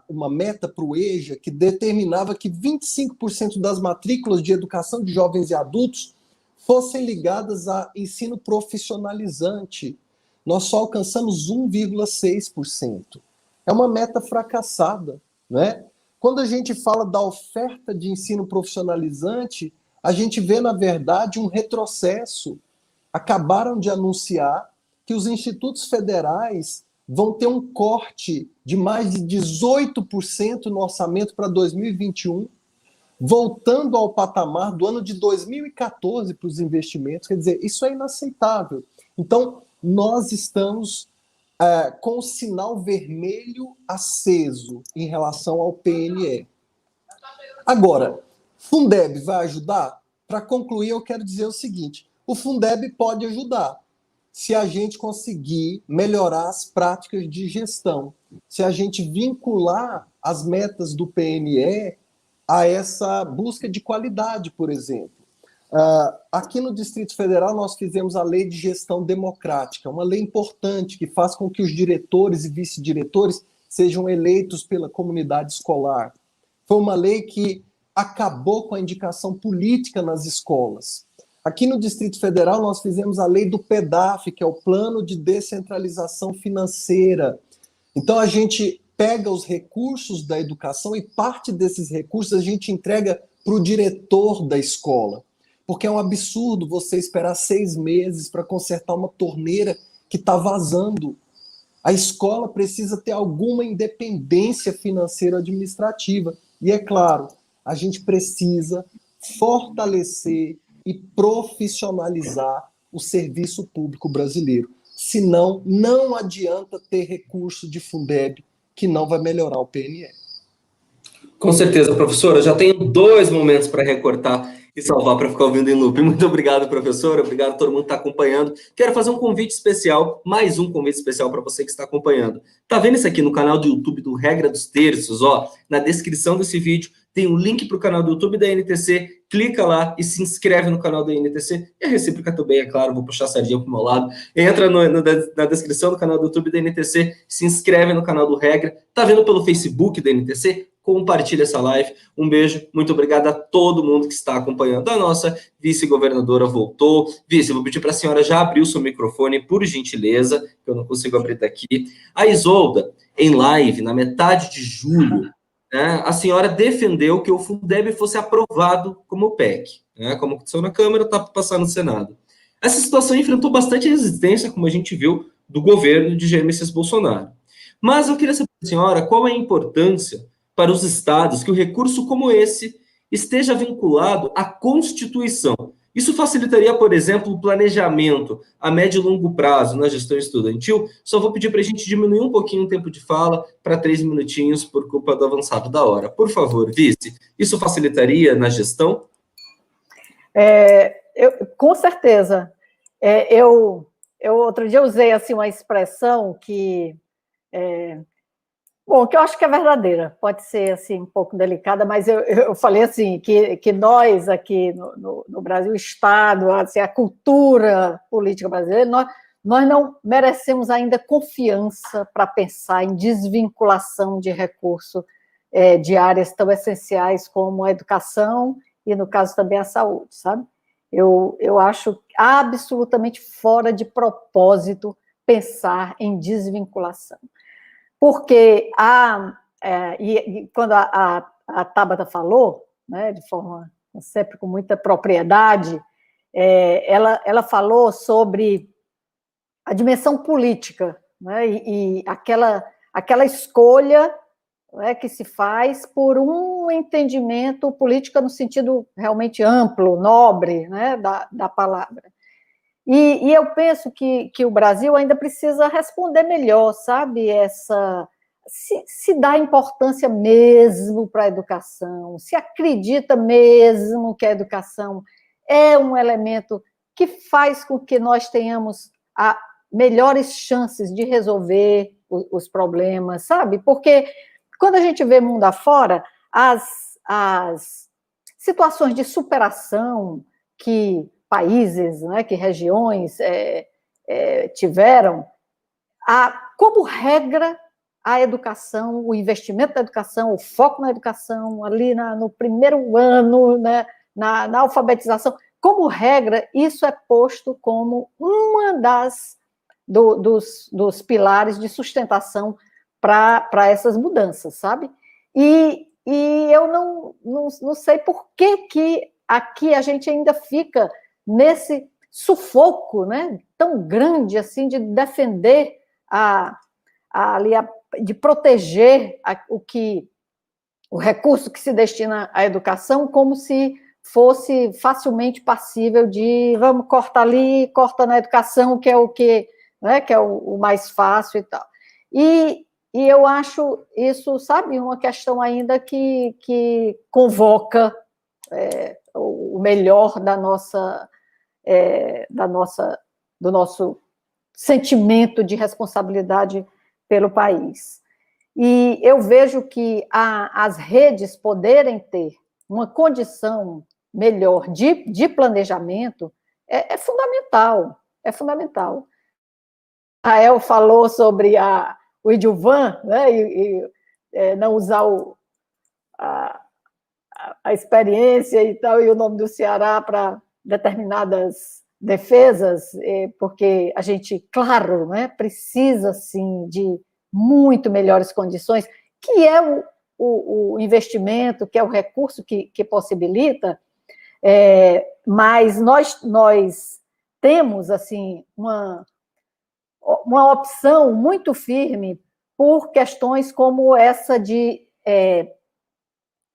uma meta para o EJA que determinava que 25% das matrículas de educação de jovens e adultos fossem ligadas a ensino profissionalizante. Nós só alcançamos 1,6%. É uma meta fracassada, né? Quando a gente fala da oferta de ensino profissionalizante, a gente vê, na verdade, um retrocesso. Acabaram de anunciar que os institutos federais vão ter um corte de mais de 18% no orçamento para 2021, voltando ao patamar do ano de 2014 para os investimentos. Quer dizer, isso é inaceitável. Então, nós estamos com o sinal vermelho aceso em relação ao PNE. Agora, Fundeb vai ajudar? Para concluir, eu quero dizer o seguinte: o Fundeb pode ajudar se a gente conseguir melhorar as práticas de gestão, se a gente vincular as metas do PNE a essa busca de qualidade, por exemplo. Aqui no Distrito Federal, nós fizemos a Lei de Gestão Democrática, uma lei importante que faz com que os diretores e vice-diretores sejam eleitos pela comunidade escolar. Foi uma lei que acabou com a indicação política nas escolas. Aqui no Distrito Federal, nós fizemos a lei do PEDAF, que é o Plano de Descentralização Financeira. Então, a gente pega os recursos da educação e parte desses recursos a gente entrega para o diretor da escola. Porque é um absurdo você esperar 6 meses para consertar uma torneira que está vazando. A escola precisa ter alguma independência financeira administrativa. E, é claro, a gente precisa fortalecer e profissionalizar o serviço público brasileiro. Senão, não adianta ter recurso de Fundeb que não vai melhorar o PNE. Com certeza, professora. Eu já tenho 2 momentos para recortar e salvar para ficar ouvindo em loop. Muito obrigado, professora. Obrigado a todo mundo que está acompanhando. Quero fazer um convite especial, mais um convite especial para você que está acompanhando. Tá vendo isso aqui no canal do YouTube do Regra dos Terços? Ó, na descrição desse vídeo tem um link para o canal do YouTube da NTC. Clica lá e se inscreve no canal da NTC. E a recíproca também, é claro, vou puxar a sardinha para o meu lado. Entra na descrição do canal do YouTube da NTC, se inscreve no canal do Regra. Tá vendo pelo Facebook da NTC? Compartilha essa live. Um beijo, muito obrigado a todo mundo que está acompanhando. A nossa vice-governadora voltou. Vice, vou pedir para a senhora já abrir o seu microfone, por gentileza, que eu não consigo abrir daqui. A Isolda, em live, na metade de julho, né, a senhora defendeu que o Fundeb fosse aprovado como PEC, né, como aconteceu na Câmara, está passando no Senado. Essa situação enfrentou bastante resistência, como a gente viu, do governo de Jair Messias Bolsonaro. Mas eu queria saber da senhora qual é a importância para os estados que o recurso como esse esteja vinculado à Constituição. Isso facilitaria, por exemplo, o planejamento a médio e longo prazo na gestão estudantil. Só vou pedir para a gente diminuir um pouquinho o tempo de fala para 3 minutinhos por culpa do avançado da hora. Por favor, vice, isso facilitaria na gestão? Com certeza. Eu outro dia usei assim, uma expressão que que eu acho que é verdadeira, pode ser assim, um pouco delicada, mas eu falei assim, que nós aqui no Brasil, o Estado, assim, a cultura política brasileira, nós não merecemos ainda confiança para pensar em desvinculação de recurso de áreas tão essenciais como a educação e, no caso, também a saúde, sabe? Eu acho absolutamente fora de propósito pensar em desvinculação. Porque quando a Tabata falou, né, de forma sempre com muita propriedade, ela falou sobre a dimensão política, né, e aquela escolha, né, que se faz por um entendimento político no sentido realmente amplo, nobre, né, da palavra. E eu penso que o Brasil ainda precisa responder melhor, sabe? Se dá importância mesmo para a educação, se acredita mesmo que a educação é um elemento que faz com que nós tenhamos melhores chances de resolver os problemas, sabe? Porque quando a gente vê mundo afora, as situações de superação que países, né, que regiões tiveram, como regra, a educação, o investimento na educação, o foco na educação, ali no primeiro ano, né, na alfabetização, como regra, isso é posto como uma dos pilares de sustentação para essas mudanças, sabe? E eu não sei por que aqui a gente ainda fica nesse sufoco, né, tão grande assim de defender de proteger o recurso que se destina à educação como se fosse facilmente passível de vamos cortar ali, corta na educação, que é o que, né, que é o mais fácil e tal. E eu acho isso, sabe, uma questão ainda que convoca o melhor do nosso sentimento de responsabilidade pelo país. E eu vejo que as redes poderem ter uma condição melhor de planejamento é fundamental, é fundamental. A Rael falou sobre o Idilvan, né, e não usar a experiência e tal, e o nome do Ceará para determinadas defesas, porque a gente, claro, né, precisa, sim, de muito melhores condições, que é o investimento, que é o recurso que possibilita, mas nós temos, assim, uma opção muito firme por questões como essa de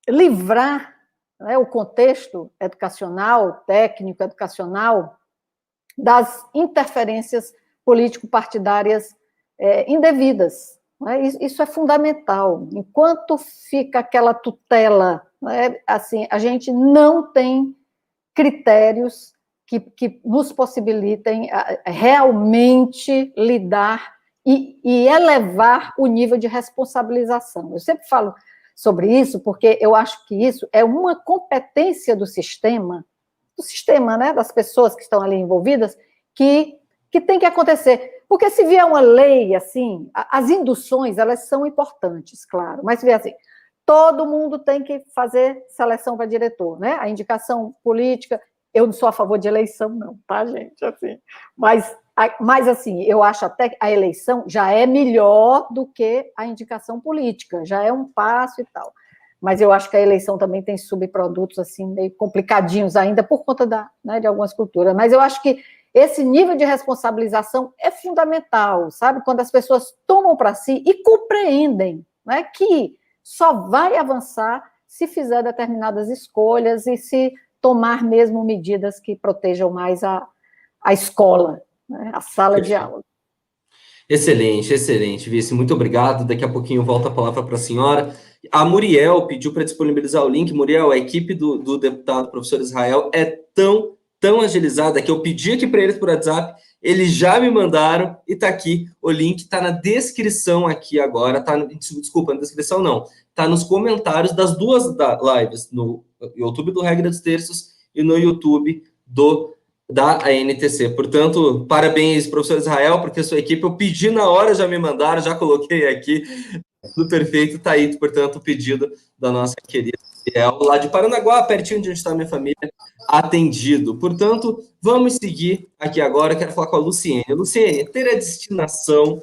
livrar, né, o contexto educacional, técnico, educacional, das interferências político-partidárias indevidas. Né? Isso é fundamental. Enquanto fica aquela tutela, né, assim, a gente não tem critérios que nos possibilitem realmente lidar e elevar o nível de responsabilização. Eu sempre falo sobre isso, porque eu acho que isso é uma competência do sistema, né, das pessoas que estão ali envolvidas, que tem que acontecer. Porque se vier uma lei, assim, as induções, elas são importantes, claro, mas se vier assim, todo mundo tem que fazer seleção para diretor, né? A indicação política, eu não sou a favor de eleição, não, tá, gente? Assim, mas, assim, eu acho até que a eleição já é melhor do que a indicação política, já é um passo e tal. Mas eu acho que a eleição também tem subprodutos, assim, meio complicadinhos ainda, por conta de algumas culturas. Mas eu acho que esse nível de responsabilização é fundamental, sabe? Quando as pessoas tomam para si e compreendem, né, que só vai avançar se fizer determinadas escolhas e se tomar mesmo medidas que protejam mais a escola, né, a sala de aula. Excelente, excelente, Vice. Muito obrigado. Daqui a pouquinho eu volto a palavra para a senhora. A Muriel pediu para disponibilizar o link. Muriel, a equipe do deputado professor Israel é tão agilizada que eu pedi aqui para eles por WhatsApp, eles já me mandaram e está aqui. O link está na descrição aqui agora. Desculpa, na descrição não. Está nos comentários das duas lives, no YouTube do Regra dos Terços e no YouTube da ANTC. Portanto, parabéns, professor Israel, porque a sua equipe, eu pedi na hora, já me mandaram, já coloquei aqui, tudo perfeito, tá aí, portanto, o pedido da nossa querida Israel, lá de Paranaguá, pertinho de onde está a minha família, atendido. Portanto, vamos seguir aqui agora, quero falar com a Luciene. Luciene, ter a destinação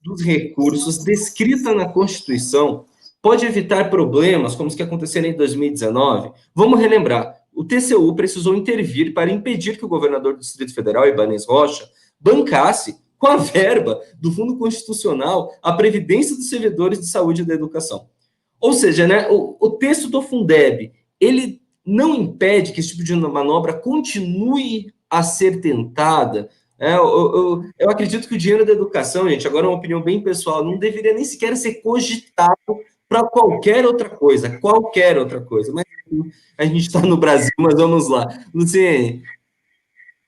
dos recursos descrita na Constituição pode evitar problemas como os que aconteceram em 2019? Vamos relembrar. O TCU precisou intervir para impedir que o governador do Distrito Federal, Ibanez Rocha, bancasse, com a verba do Fundo Constitucional, a previdência dos servidores de saúde e da educação. Ou seja, né, o texto do Fundeb, ele não impede que esse tipo de manobra continue a ser tentada. Eu acredito que o dinheiro da educação, gente, agora é uma opinião bem pessoal, não deveria nem sequer ser cogitado para qualquer outra coisa. Mas a gente está no Brasil, mas vamos lá. Luciene,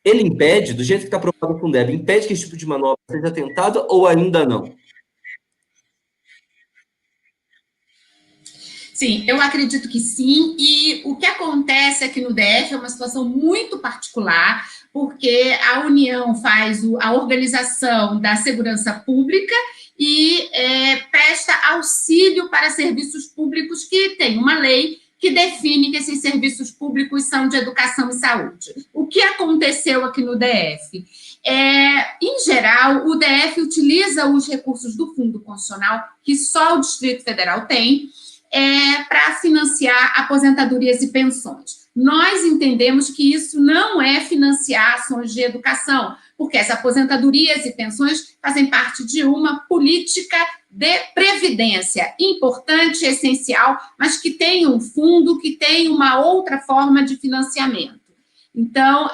ele impede, do jeito que está aprovado o Fundeb, impede que esse tipo de manobra seja tentada ou ainda não? Sim, eu acredito que sim, e o que acontece aqui no DF é uma situação muito particular, porque a União faz a organização da segurança pública e presta auxílio para serviços públicos que tem uma lei que define que esses serviços públicos são de educação e saúde. O que aconteceu aqui no DF? Em geral, o DF utiliza os recursos do Fundo Constitucional, que só o Distrito Federal tem, para financiar aposentadorias e pensões. Nós entendemos que isso não é financiar ações de educação, porque as aposentadorias e pensões fazem parte de uma política de previdência importante, essencial, mas que tem um fundo, que tem uma outra forma de financiamento. Então,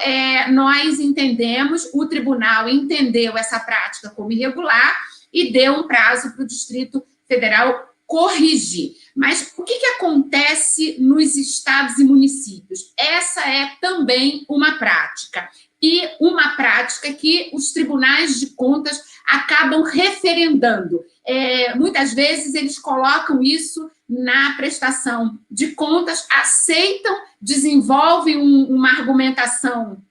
nós entendemos, o tribunal entendeu essa prática como irregular e deu um prazo para o Distrito Federal corrigir. Mas o que acontece nos estados e municípios? Essa é também uma prática. E uma prática que os tribunais de contas acabam referendando. Muitas vezes eles colocam isso na prestação de contas, aceitam, desenvolvem uma argumentação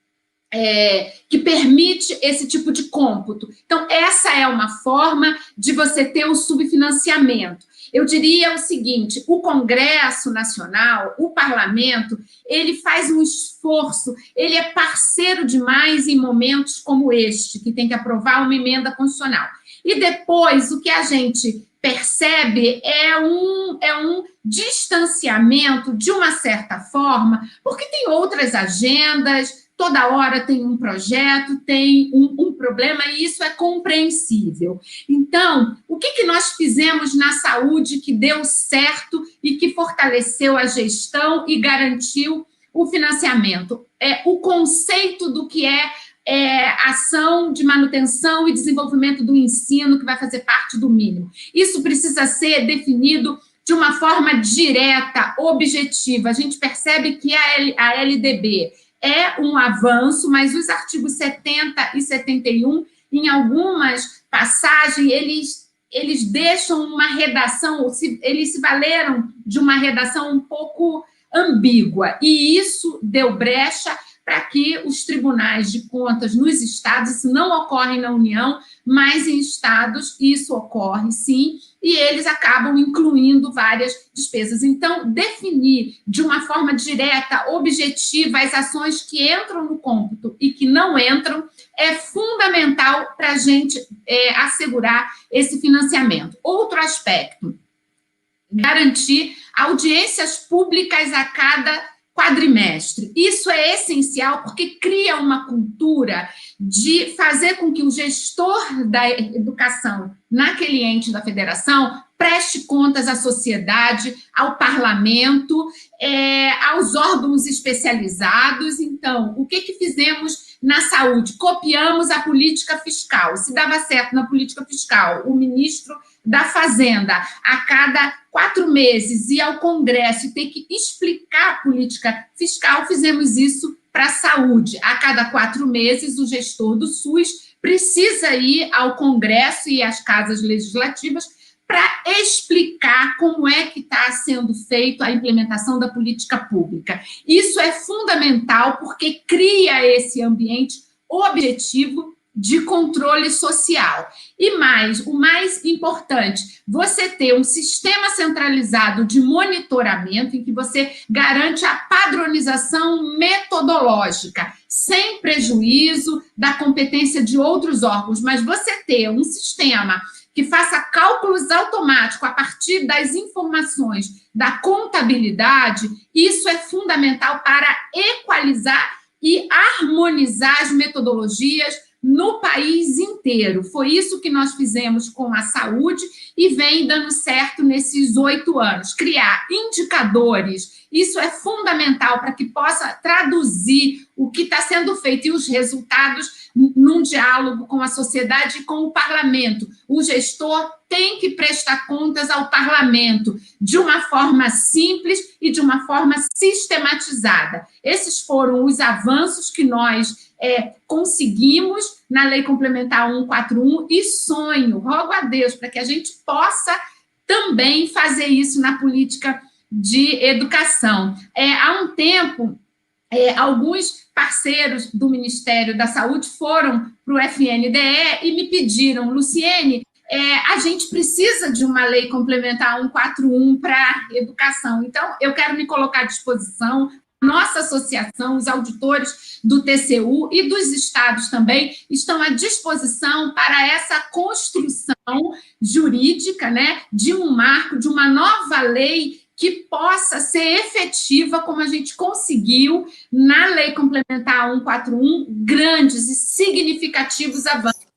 que permite esse tipo de cômputo. Então, essa é uma forma de você ter o subfinanciamento. Eu diria o seguinte, o Congresso Nacional, o Parlamento, ele faz um esforço, ele é parceiro demais em momentos como este, que tem que aprovar uma emenda constitucional. E depois, o que a gente percebe é um distanciamento, de uma certa forma, porque tem outras agendas, toda hora tem um projeto, tem um problema, e isso é compreensível. Então, o que nós fizemos na saúde que deu certo e que fortaleceu a gestão e garantiu o financiamento? O conceito do que é ação de manutenção e desenvolvimento do ensino, que vai fazer parte do mínimo. Isso precisa ser definido de uma forma direta, objetiva. A gente percebe que a LDB é um avanço, mas os artigos 70 e 71, em algumas passagens, eles deixam uma redação, eles se valeram de uma redação um pouco ambígua, e isso deu brecha para que os tribunais de contas nos estados, isso não ocorre na União, mas em estados isso ocorre, sim, e eles acabam incluindo várias despesas. Então, definir de uma forma direta, objetiva, as ações que entram no cômputo e que não entram é fundamental para a gente assegurar esse financiamento. Outro aspecto, garantir audiências públicas a cada quadrimestre. Isso é essencial porque cria uma cultura de fazer com que o gestor da educação naquele ente da federação preste contas à sociedade, ao parlamento, aos órgãos especializados. Então, o que fizemos na saúde? Copiamos a política fiscal. Se dava certo na política fiscal, o ministro da Fazenda, a cada 4 meses, ir ao Congresso e ter que explicar a política fiscal, fizemos isso para a saúde. A cada 4 meses, o gestor do SUS precisa ir ao Congresso e às casas legislativas para explicar como é que está sendo feita a implementação da política pública. Isso é fundamental porque cria esse ambiente objetivo de controle social. E mais, o mais importante, você ter um sistema centralizado de monitoramento em que você garante a padronização metodológica, sem prejuízo da competência de outros órgãos, mas você ter um sistema que faça cálculos automáticos a partir das informações da contabilidade, isso é fundamental para equalizar e harmonizar as metodologias no país inteiro. Foi isso que nós fizemos com a saúde e vem dando certo nesses 8 anos. Criar indicadores, isso é fundamental para que possa traduzir o que está sendo feito e os resultados num diálogo com a sociedade e com o parlamento. O gestor tem que prestar contas ao parlamento de uma forma simples e de uma forma sistematizada. Esses foram os avanços que nós conseguimos na Lei Complementar 141 e rogo a Deus, para que a gente possa também fazer isso na política de educação. Há um tempo, alguns parceiros do Ministério da Saúde foram para o FNDE e me pediram, Luciene, a gente precisa de uma Lei Complementar 141 para educação. Então, eu quero me colocar à disposição nossa associação, os auditores do TCU e dos estados também estão à disposição para essa construção jurídica, né, de um marco, de uma nova lei que possa ser efetiva, como a gente conseguiu na Lei Complementar 141, grandes e significativos avanços.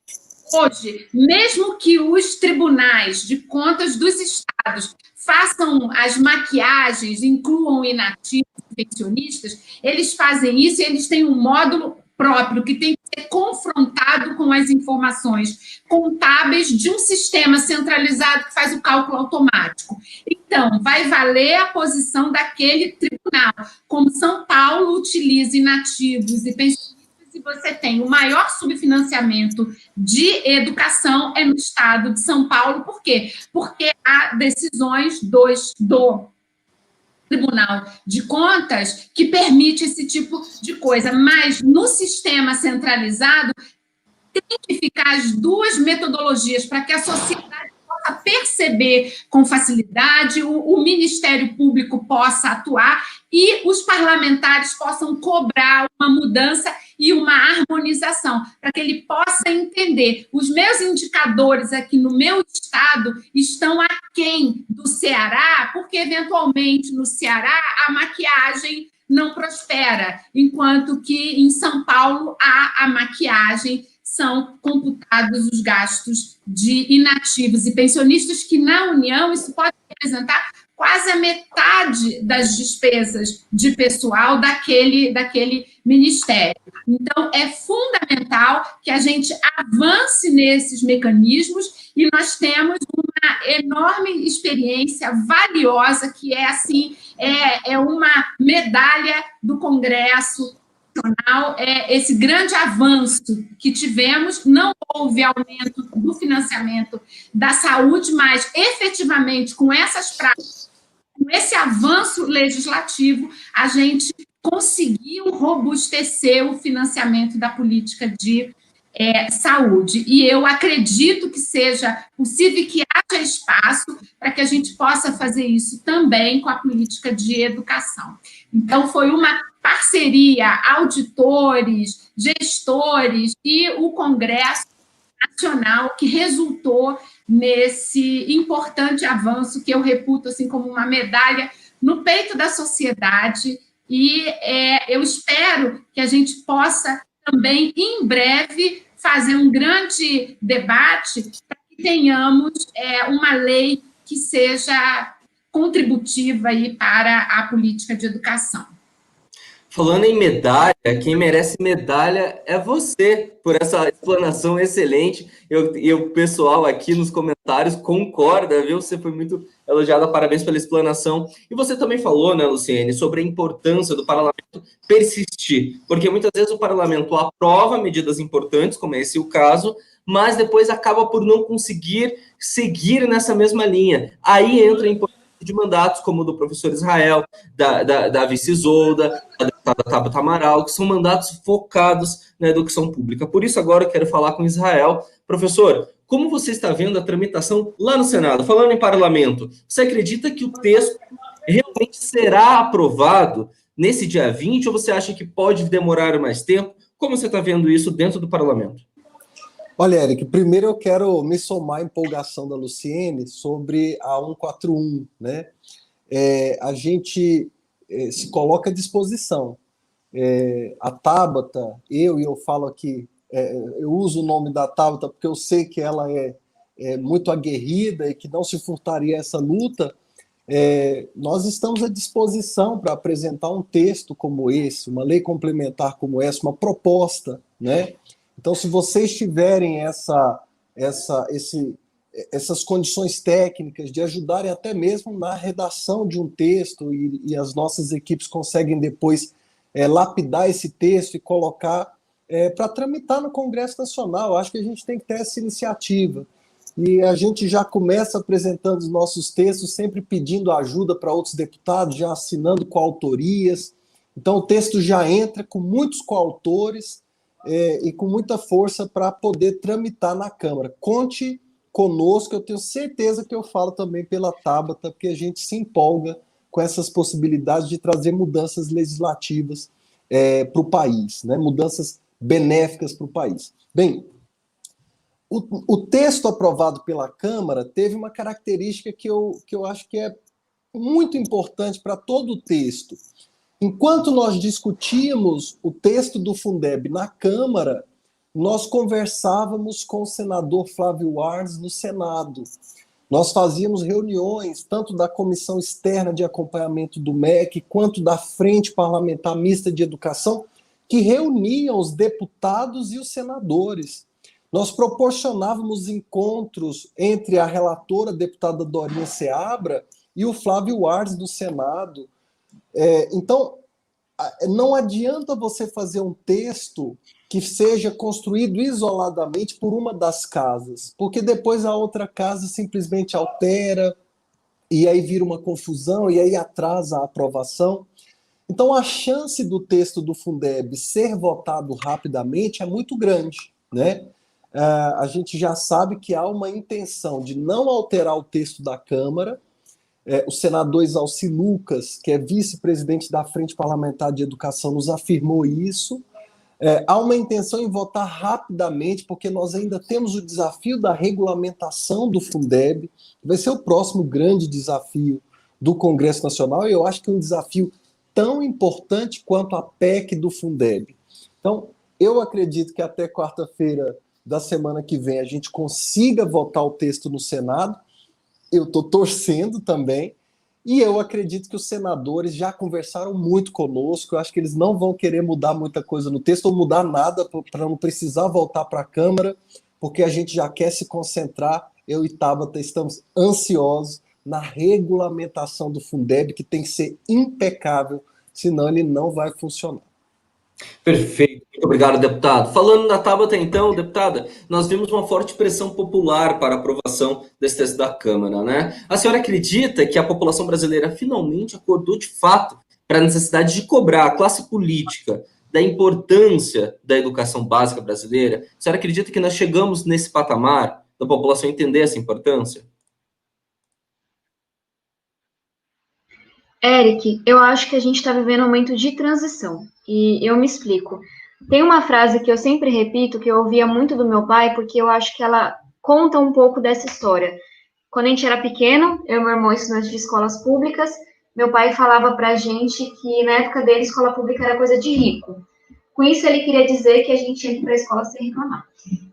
Hoje, mesmo que os tribunais de contas dos estados façam as maquiagens, incluam inativos e pensionistas, eles fazem isso e eles têm um módulo próprio que tem que ser confrontado com as informações contábeis de um sistema centralizado que faz o cálculo automático. Então, vai valer a posição daquele tribunal. Como São Paulo utiliza inativos e pensionistas, e você tem o maior subfinanciamento de educação é no estado de São Paulo. Por quê? Porque há decisões do Tribunal de Contas que permite esse tipo de coisa. Mas no sistema centralizado tem que ficar as duas metodologias para que a sociedade possa perceber com facilidade, o Ministério Público possa atuar e os parlamentares possam cobrar uma mudança e uma harmonização, para que ele possa entender. Os meus indicadores aqui no meu estado estão aquém do Ceará, porque, eventualmente, no Ceará, a maquiagem não prospera, enquanto que em São Paulo a maquiagem são computados os gastos de inativos e pensionistas, que na União isso pode representar quase a metade das despesas de pessoal daquele ministério. Então, é fundamental que a gente avance nesses mecanismos e nós temos uma enorme experiência valiosa, que é, assim, é uma medalha do Congresso Nacional, esse grande avanço que tivemos. Não houve aumento do financiamento da saúde, mas, efetivamente, com essas práticas, com esse avanço legislativo, a gente conseguiu robustecer o financiamento da política de saúde. E eu acredito que seja possível e que haja espaço para que a gente possa fazer isso também com a política de educação. Então, foi uma parceria, auditores, gestores e o Congresso Nacional que resultou nesse importante avanço que eu reputo assim como uma medalha no peito da sociedade, e eu espero que a gente possa também, em breve, fazer um grande debate para que tenhamos uma lei que seja contributiva aí para a política de educação. Falando em medalha, quem merece medalha é você, por essa explanação excelente. E o pessoal aqui nos comentários concorda, viu? Você foi muito elogiada, parabéns pela explanação. E você também falou, né, Luciene, sobre a importância do parlamento persistir, porque muitas vezes o parlamento aprova medidas importantes, como é esse o caso, mas depois acaba por não conseguir seguir nessa mesma linha. Aí entra a importância de mandatos como o do professor Israel, da vice Isolda, da deputada Tabata Amaral, que são mandatos focados na educação pública. Por isso, agora eu quero falar com Israel. Professor, como você está vendo a tramitação lá no Senado? Falando em parlamento, você acredita que o texto realmente será aprovado nesse dia 20, ou você acha que pode demorar mais tempo? Como você está vendo isso dentro do parlamento? Olha, Eric, primeiro eu quero me somar à empolgação da Luciene sobre a 141, né? A gente se coloca à disposição. A Tabata, eu falo aqui, eu uso o nome da Tabata porque eu sei que ela é muito aguerrida e que não se furtaria a essa luta. Nós estamos à disposição para apresentar um texto como esse, uma lei complementar como essa, uma proposta, né? Então, se vocês tiverem essas condições técnicas de ajudarem até mesmo na redação de um texto, e as nossas equipes conseguem depois lapidar esse texto e colocar para tramitar no Congresso Nacional, acho que a gente tem que ter essa iniciativa. E a gente já começa apresentando os nossos textos, sempre pedindo ajuda para outros deputados, já assinando coautorias. Então, o texto já entra com muitos coautores, e com muita força para poder tramitar na Câmara. Conte conosco, eu tenho certeza que eu falo também pela Tabata, porque a gente se empolga com essas possibilidades de trazer mudanças legislativas para o país, né? Mudanças benéficas para o país. Bem, o texto aprovado pela Câmara teve uma característica que eu acho que é muito importante para todo o texto. Enquanto nós discutíamos o texto do Fundeb na Câmara, nós conversávamos com o senador Flávio Arnes no Senado. Nós fazíamos reuniões, tanto da Comissão Externa de Acompanhamento do MEC, quanto da Frente Parlamentar Mista de Educação, que reuniam os deputados e os senadores. Nós proporcionávamos encontros entre a relatora, a deputada Dorinha Seabra, e o Flávio Arnes do Senado. Então, não adianta você fazer um texto que seja construído isoladamente por uma das casas, porque depois a outra casa simplesmente altera, e aí vira uma confusão, e aí atrasa a aprovação. Então, a chance do texto do Fundeb ser votado rapidamente é muito grande, né? A gente já sabe que há uma intenção de não alterar o texto da Câmara. O senador Exalci Lucas, que é vice-presidente da Frente Parlamentar de Educação, nos afirmou isso. Há uma intenção em votar rapidamente, porque nós ainda temos o desafio da regulamentação do Fundeb, que vai ser o próximo grande desafio do Congresso Nacional, e eu acho que é um desafio tão importante quanto a PEC do Fundeb. Então, eu acredito que até quarta-feira da semana que vem a gente consiga votar o texto no Senado. Eu estou torcendo também, e eu acredito que os senadores já conversaram muito conosco. Eu acho que eles não vão querer mudar muita coisa no texto, ou mudar nada, para não precisar voltar para a Câmara, porque a gente já quer se concentrar. Eu e Tabata estamos ansiosos na regulamentação do Fundeb, que tem que ser impecável, senão ele não vai funcionar. Perfeito, muito obrigado, deputado. Falando da Tabata, então, deputada, nós vimos uma forte pressão popular para a aprovação desse texto da Câmara, né? A senhora acredita que a população brasileira finalmente acordou de fato para a necessidade de cobrar a classe política da importância da educação básica brasileira? A senhora acredita que nós chegamos nesse patamar da população entender essa importância? Eric, eu acho que a gente está vivendo um momento de transição, e eu me explico. Tem uma frase que eu sempre repito, que eu ouvia muito do meu pai, porque eu acho que ela conta um pouco dessa história. Quando a gente era pequeno, eu e meu irmão estudantes de escolas públicas, meu pai falava pra gente que na época dele escola pública era coisa de rico. Com isso ele queria dizer que a gente tinha que ir para a escola sem reclamar.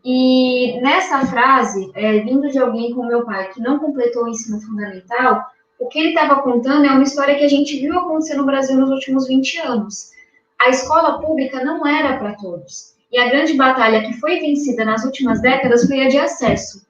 E nessa frase, vindo de alguém como meu pai, que não completou o ensino fundamental, o que ele estava contando é uma história que a gente viu acontecer no Brasil nos últimos 20 anos. A escola pública não era para todos. E a grande batalha que foi vencida nas últimas décadas foi a de acesso.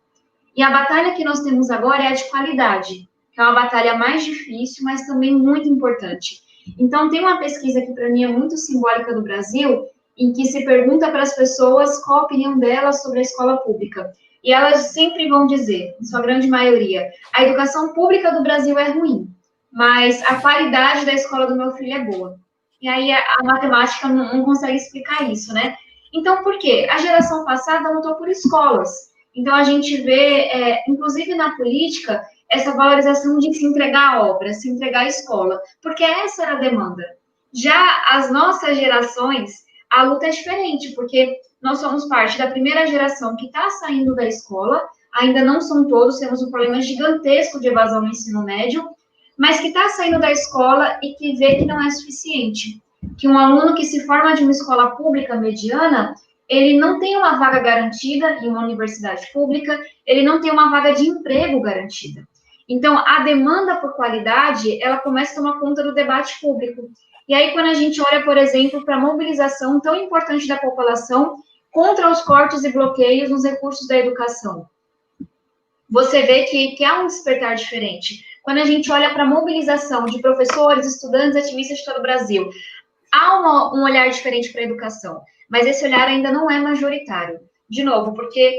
E a batalha que nós temos agora é a de qualidade, que é uma batalha mais difícil, mas também muito importante. Então, tem uma pesquisa que, para mim, é muito simbólica do Brasil, em que se pergunta para as pessoas qual a opinião delas sobre a escola pública. E elas sempre vão dizer, em sua grande maioria, a educação pública do Brasil é ruim, mas a qualidade da escola do meu filho é boa. E aí a matemática não consegue explicar isso, né? Então, por quê? A geração passada lutou por escolas. Então, a gente vê, inclusive na política, essa valorização de se entregar a obra, se entregar a escola, porque essa era a demanda. Já as nossas gerações, a luta é diferente, porque nós somos parte da primeira geração que está saindo da escola, ainda não são todos, temos um problema gigantesco de evasão no ensino médio, mas que está saindo da escola e que vê que não é suficiente. Que um aluno que se forma de uma escola pública mediana, ele não tem uma vaga garantida em uma universidade pública, ele não tem uma vaga de emprego garantida. Então, a demanda por qualidade, ela começa a tomar conta do debate público. E aí, quando a gente olha, por exemplo, para a mobilização tão importante da população contra os cortes e bloqueios nos recursos da educação, você vê que há um despertar diferente. Quando a gente olha para a mobilização de professores, estudantes, ativistas de todo o Brasil, há um olhar diferente para a educação, mas esse olhar ainda não é majoritário. De novo, porque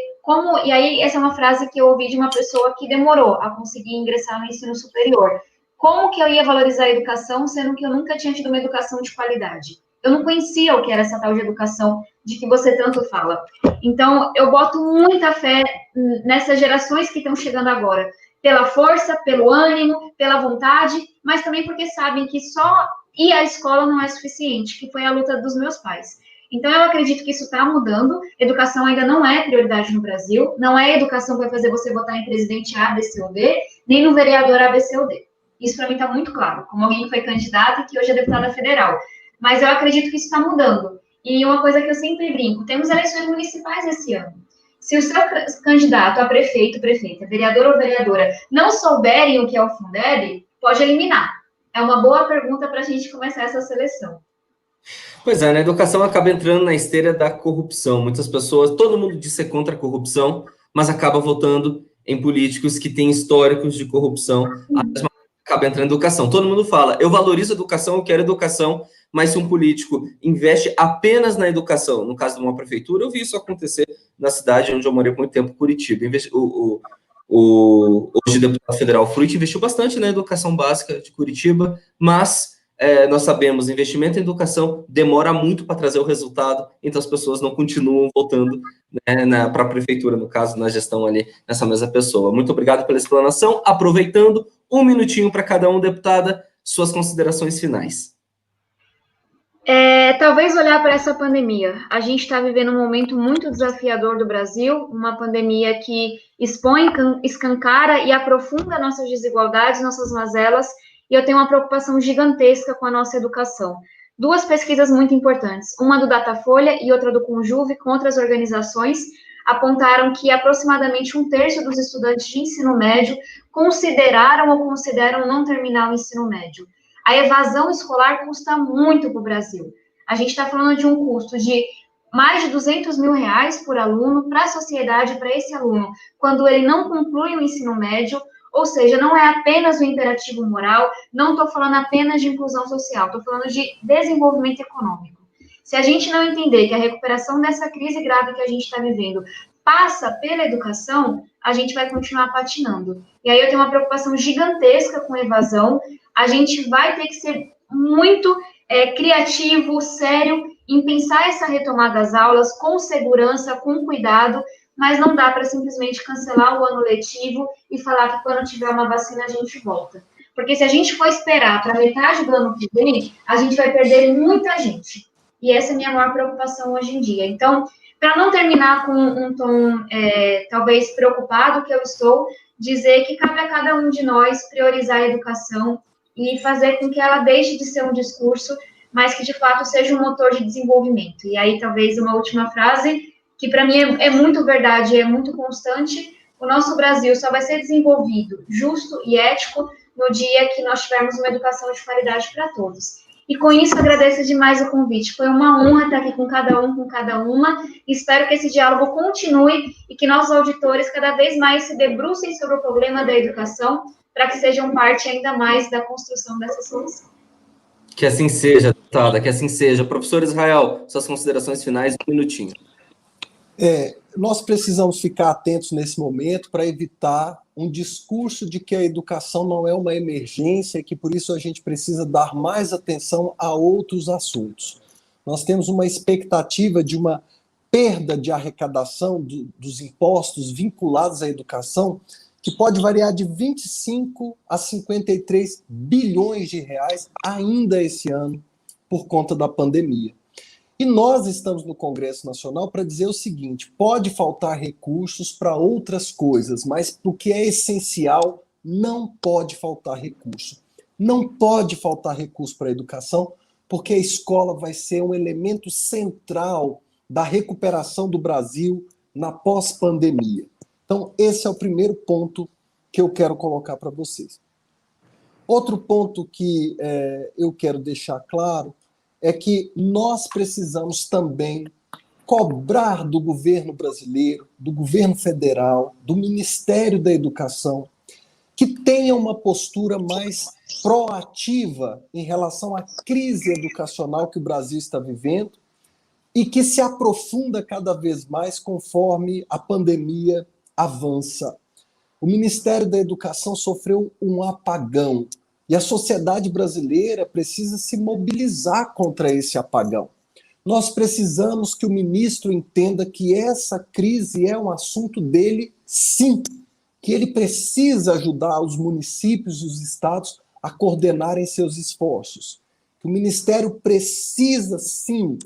e aí essa é uma frase que eu ouvi de uma pessoa que demorou a conseguir ingressar no ensino superior. Como que eu ia valorizar a educação, sendo que eu nunca tinha tido uma educação de qualidade? Eu não conhecia o que era essa tal de educação de que você tanto fala. Então, eu boto muita fé nessas gerações que estão chegando agora, pela força, pelo ânimo, pela vontade, mas também porque sabem que só ir à escola não é suficiente, que foi a luta dos meus pais. Então, eu acredito que isso está mudando. Educação ainda não é prioridade no Brasil, não é a educação que vai fazer você votar em presidente A, B, C ou D, nem no vereador A, B, C ou D. Isso para mim está muito claro, como alguém que foi candidata e que hoje é deputada federal. Mas eu acredito que isso está mudando. E uma coisa que eu sempre brinco, temos eleições municipais esse ano. Se o seu candidato a prefeito, prefeita, vereador ou vereadora não souberem o que é o Fundeb, pode eliminar. É uma boa pergunta para a gente começar essa seleção. Pois é, a educação acaba entrando na esteira da corrupção. Muitas pessoas, todo mundo diz ser contra a corrupção, mas acaba votando em políticos que têm históricos de corrupção. Acaba entrando na educação. Todo mundo fala, eu valorizo a educação, eu quero educação, mas se um político investe apenas na educação, no caso de uma prefeitura, eu vi isso acontecer na cidade onde eu morei por muito tempo, Curitiba. Hoje deputado federal Fruit investiu bastante na educação básica de Curitiba, mas nós sabemos, investimento em educação demora muito para trazer o resultado, então as pessoas não continuam voltando, né, para a prefeitura, no caso, na gestão ali, nessa mesma pessoa. Muito obrigado pela explanação. Aproveitando, 1 minutinho para cada um, deputada, suas considerações finais. Talvez olhar para essa pandemia. A gente está vivendo um momento muito desafiador do Brasil, uma pandemia que expõe, escancara e aprofunda nossas desigualdades, nossas mazelas, e eu tenho uma preocupação gigantesca com a nossa educação. 2 pesquisas muito importantes, uma do Datafolha e outra do Conjuve, com outras organizações, apontaram que aproximadamente 1/3 dos estudantes de ensino médio consideraram ou consideram não terminar o ensino médio. A evasão escolar custa muito para o Brasil. A gente está falando de um custo de mais de R$200 mil por aluno para a sociedade, para esse aluno, quando ele não conclui o ensino médio, ou seja, não é apenas o imperativo moral, não estou falando apenas de inclusão social, estou falando de desenvolvimento econômico. Se a gente não entender que a recuperação dessa crise grave que a gente está vivendo passa pela educação, a gente vai continuar patinando. E aí eu tenho uma preocupação gigantesca com a evasão. A gente vai ter que ser muito criativo, sério, em pensar essa retomada das aulas com segurança, com cuidado, mas não dá para simplesmente cancelar o ano letivo e falar que quando tiver uma vacina a gente volta. Porque se a gente for esperar para metade do ano que vem, a gente vai perder muita gente. E essa é a minha maior preocupação hoje em dia. Então, para não terminar com um tom talvez preocupado que eu estou, dizer que cabe a cada um de nós priorizar a educação e fazer com que ela deixe de ser um discurso, mas que de fato seja um motor de desenvolvimento. E aí talvez uma última frase, que para mim é muito verdade, é muito constante: o nosso Brasil só vai ser desenvolvido, justo e ético no dia que nós tivermos uma educação de qualidade para todos. E com isso, agradeço demais o convite. Foi uma honra estar aqui com cada um, com cada uma. Espero que esse diálogo continue e que nossos auditores cada vez mais se debrucem sobre o problema da educação, para que sejam parte ainda mais da construção dessa solução. Que assim seja, deputada, que assim seja. Professor Israel, suas considerações finais, 1 minutinho. Nós precisamos ficar atentos nesse momento para evitar um discurso de que a educação não é uma emergência e que por isso a gente precisa dar mais atenção a outros assuntos. Nós temos uma expectativa de uma perda de arrecadação dos impostos vinculados à educação que pode variar de 25 a 53 bilhões de reais ainda esse ano por conta da pandemia. E nós estamos no Congresso Nacional para dizer o seguinte: pode faltar recursos para outras coisas, mas para o que é essencial, não pode faltar recurso. Não pode faltar recurso para a educação, porque a escola vai ser um elemento central da recuperação do Brasil na pós-pandemia. Então, esse é o primeiro ponto que eu quero colocar para vocês. Outro ponto que eu quero deixar claro é que nós precisamos também cobrar do governo brasileiro, do governo federal, do Ministério da Educação, que tenha uma postura mais proativa em relação à crise educacional que o Brasil está vivendo e que se aprofunda cada vez mais conforme a pandemia avança. O Ministério da Educação sofreu um apagão e a sociedade brasileira precisa se mobilizar contra esse apagão. Nós precisamos que o ministro entenda que essa crise é um assunto dele, sim, que ele precisa ajudar os municípios e os estados a coordenarem seus esforços. Que o Ministério precisa, sim,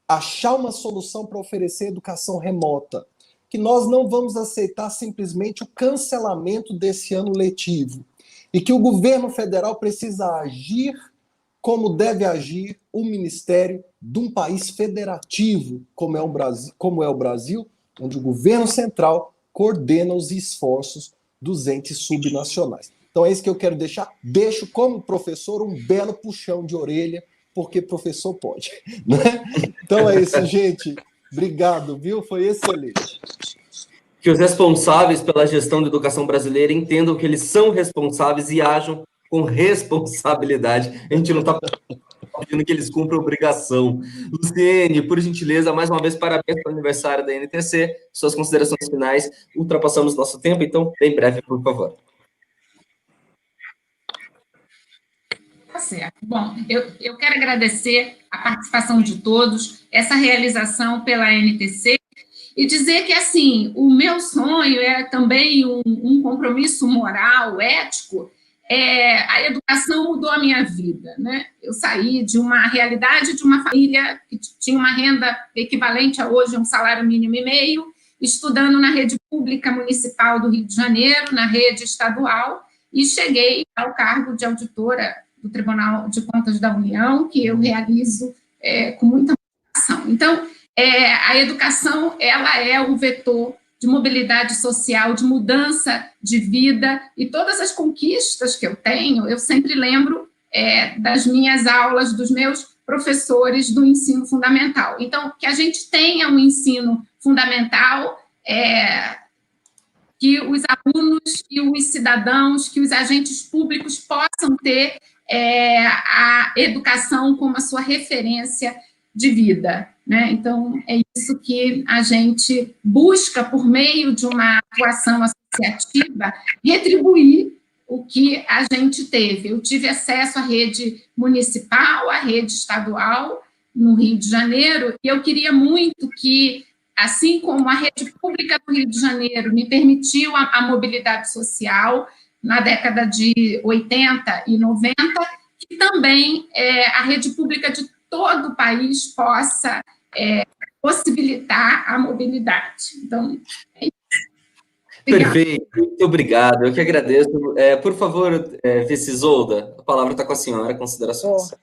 achar uma solução para oferecer educação remota. Que nós não vamos aceitar simplesmente o cancelamento desse ano letivo. E que o governo federal precisa agir como deve agir o Ministério de um país federativo, como é o Brasil, onde o governo central coordena os esforços dos entes subnacionais. Então é isso que eu quero deixar. Deixo como professor um belo puxão de orelha, porque professor pode. Né? Então é isso, gente. Obrigado, viu? Foi excelente. Que os responsáveis pela gestão da educação brasileira entendam que eles são responsáveis e ajam com responsabilidade. A gente não está pedindo que eles cumpram a obrigação. Luciene, por gentileza, mais uma vez, parabéns pelo aniversário da NTC. Suas considerações finais. Ultrapassamos nosso tempo, então, bem breve, por favor. Tá certo. Bom, eu quero agradecer a participação de todos, essa realização pela NTC, e dizer que, assim, o meu sonho é também um compromisso moral, ético. A educação mudou a minha vida, né? Eu saí de uma realidade de uma família que tinha uma renda equivalente a hoje a um salário mínimo e meio, estudando na rede pública municipal do Rio de Janeiro, na rede estadual, e cheguei ao cargo de auditora do Tribunal de Contas da União, que eu realizo com muita motivação. Então, a educação, ela é o vetor de mobilidade social, de mudança de vida, e todas as conquistas que eu tenho, eu sempre lembro das minhas aulas, dos meus professores do ensino fundamental. Então, que a gente tenha um ensino fundamental, que os alunos e os cidadãos, que os agentes públicos possam ter a educação como a sua referência de vida, né? Então, é isso que a gente busca, por meio de uma atuação associativa, retribuir o que a gente teve. Eu tive acesso à rede municipal, à rede estadual, no Rio de Janeiro, e eu queria muito que, assim como a rede pública do Rio de Janeiro me permitiu a mobilidade social na década de 80 e 90, que também a rede pública de todo o país possa possibilitar a mobilidade. Então, é isso. Obrigada. Perfeito, muito obrigado. Eu que agradeço. Por favor, Vice Isolda, a palavra está com a senhora, considerações.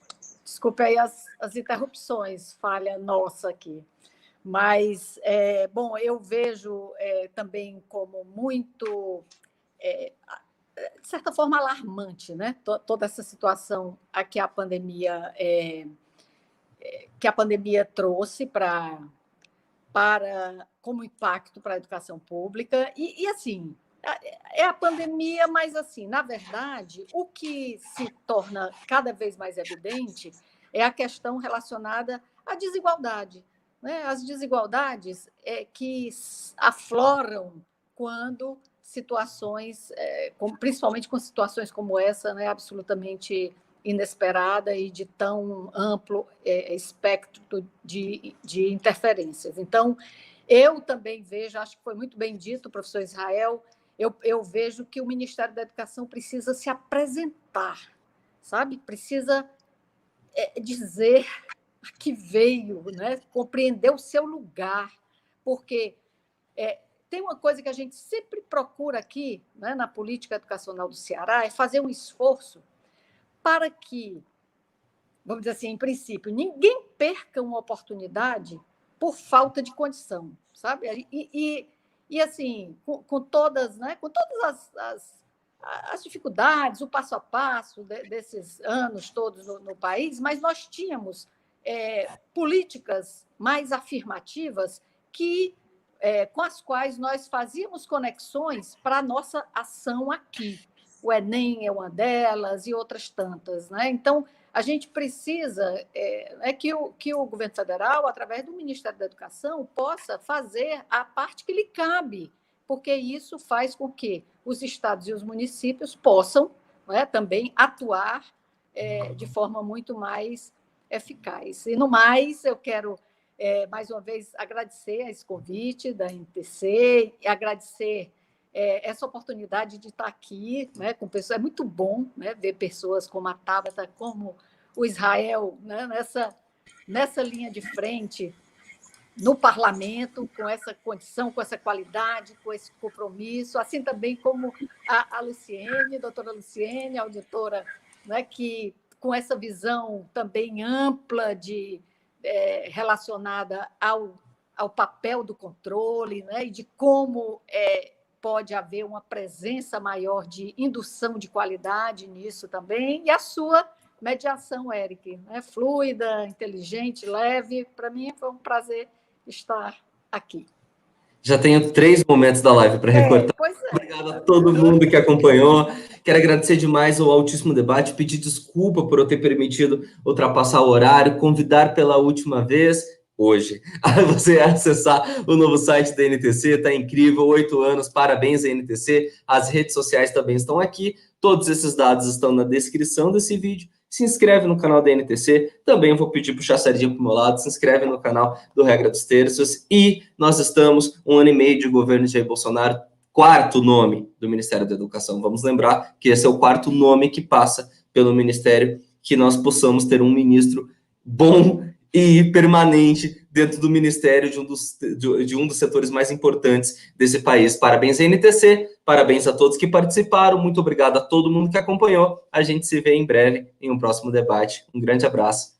Desculpe aí as interrupções, falha nossa aqui. Mas, bom, eu vejo também como muito, de certa forma, alarmante, né? Toda essa situação a que a pandemia trouxe como impacto para a educação pública. E assim, é a pandemia, mas, assim, na verdade, o que se torna cada vez mais evidente é a questão relacionada à desigualdade. Né? As desigualdades que afloram quando situações, principalmente com situações como essa, né, absolutamente inesperada e de tão amplo espectro de interferências. Então, eu também vejo, acho que foi muito bem dito, professor Israel, eu vejo que o Ministério da Educação precisa se apresentar, sabe? Precisa dizer a que veio, né? Compreender o seu lugar, porque tem uma coisa que a gente sempre procura aqui, né, na política educacional do Ceará, é fazer um esforço para que, vamos dizer assim, em princípio, ninguém perca uma oportunidade por falta de condição, sabe? E assim, com todas, né, com todas as dificuldades, o passo a passo desses anos todos no país, mas nós tínhamos políticas mais afirmativas com as quais nós fazíamos conexões para a nossa ação aqui. O Enem é uma delas e outras tantas. Né? Então, a gente precisa que o governo federal, através do Ministério da Educação, possa fazer a parte que lhe cabe, porque isso faz com que os estados e os municípios possam também atuar de forma muito mais eficaz. E, no mais, eu quero, mais uma vez, agradecer a esse convite da NTC, e agradecer essa oportunidade de estar aqui, né, com pessoas. É muito bom, né, ver pessoas como a Tabata, como o Israel, né, nessa linha de frente, no parlamento, com essa condição, com essa qualidade, com esse compromisso, assim também como a Luciene, a doutora Luciene, a auditora, né, que com essa visão também ampla relacionada ao papel do controle, né, e de como pode haver uma presença maior de indução de qualidade nisso também, e a sua mediação, Eric, né, fluida, inteligente, leve. Para mim foi um prazer estar aqui. Já tenho 3 momentos da live para recortar. Obrigado a todo mundo que acompanhou. Quero agradecer demais ao altíssimo debate, pedir desculpa por eu ter permitido ultrapassar o horário, convidar pela última vez, hoje, a você acessar o novo site da NTC, tá incrível, 8 anos, parabéns à NTC, as redes sociais também estão aqui, todos esses dados estão na descrição desse vídeo. Se inscreve no canal da NTC, também vou pedir puxar a sardinha para o meu lado, se inscreve no canal do Regra dos Terços, e nós estamos 1 ano e meio de governo de Jair Bolsonaro, 4º nome do Ministério da Educação. Vamos lembrar que esse é o 4º nome que passa pelo Ministério, que nós possamos ter um ministro bom e permanente dentro do Ministério de um dos setores mais importantes desse país. Parabéns à NTC, parabéns a todos que participaram, muito obrigado a todo mundo que acompanhou. A gente se vê em breve em um próximo debate. Um grande abraço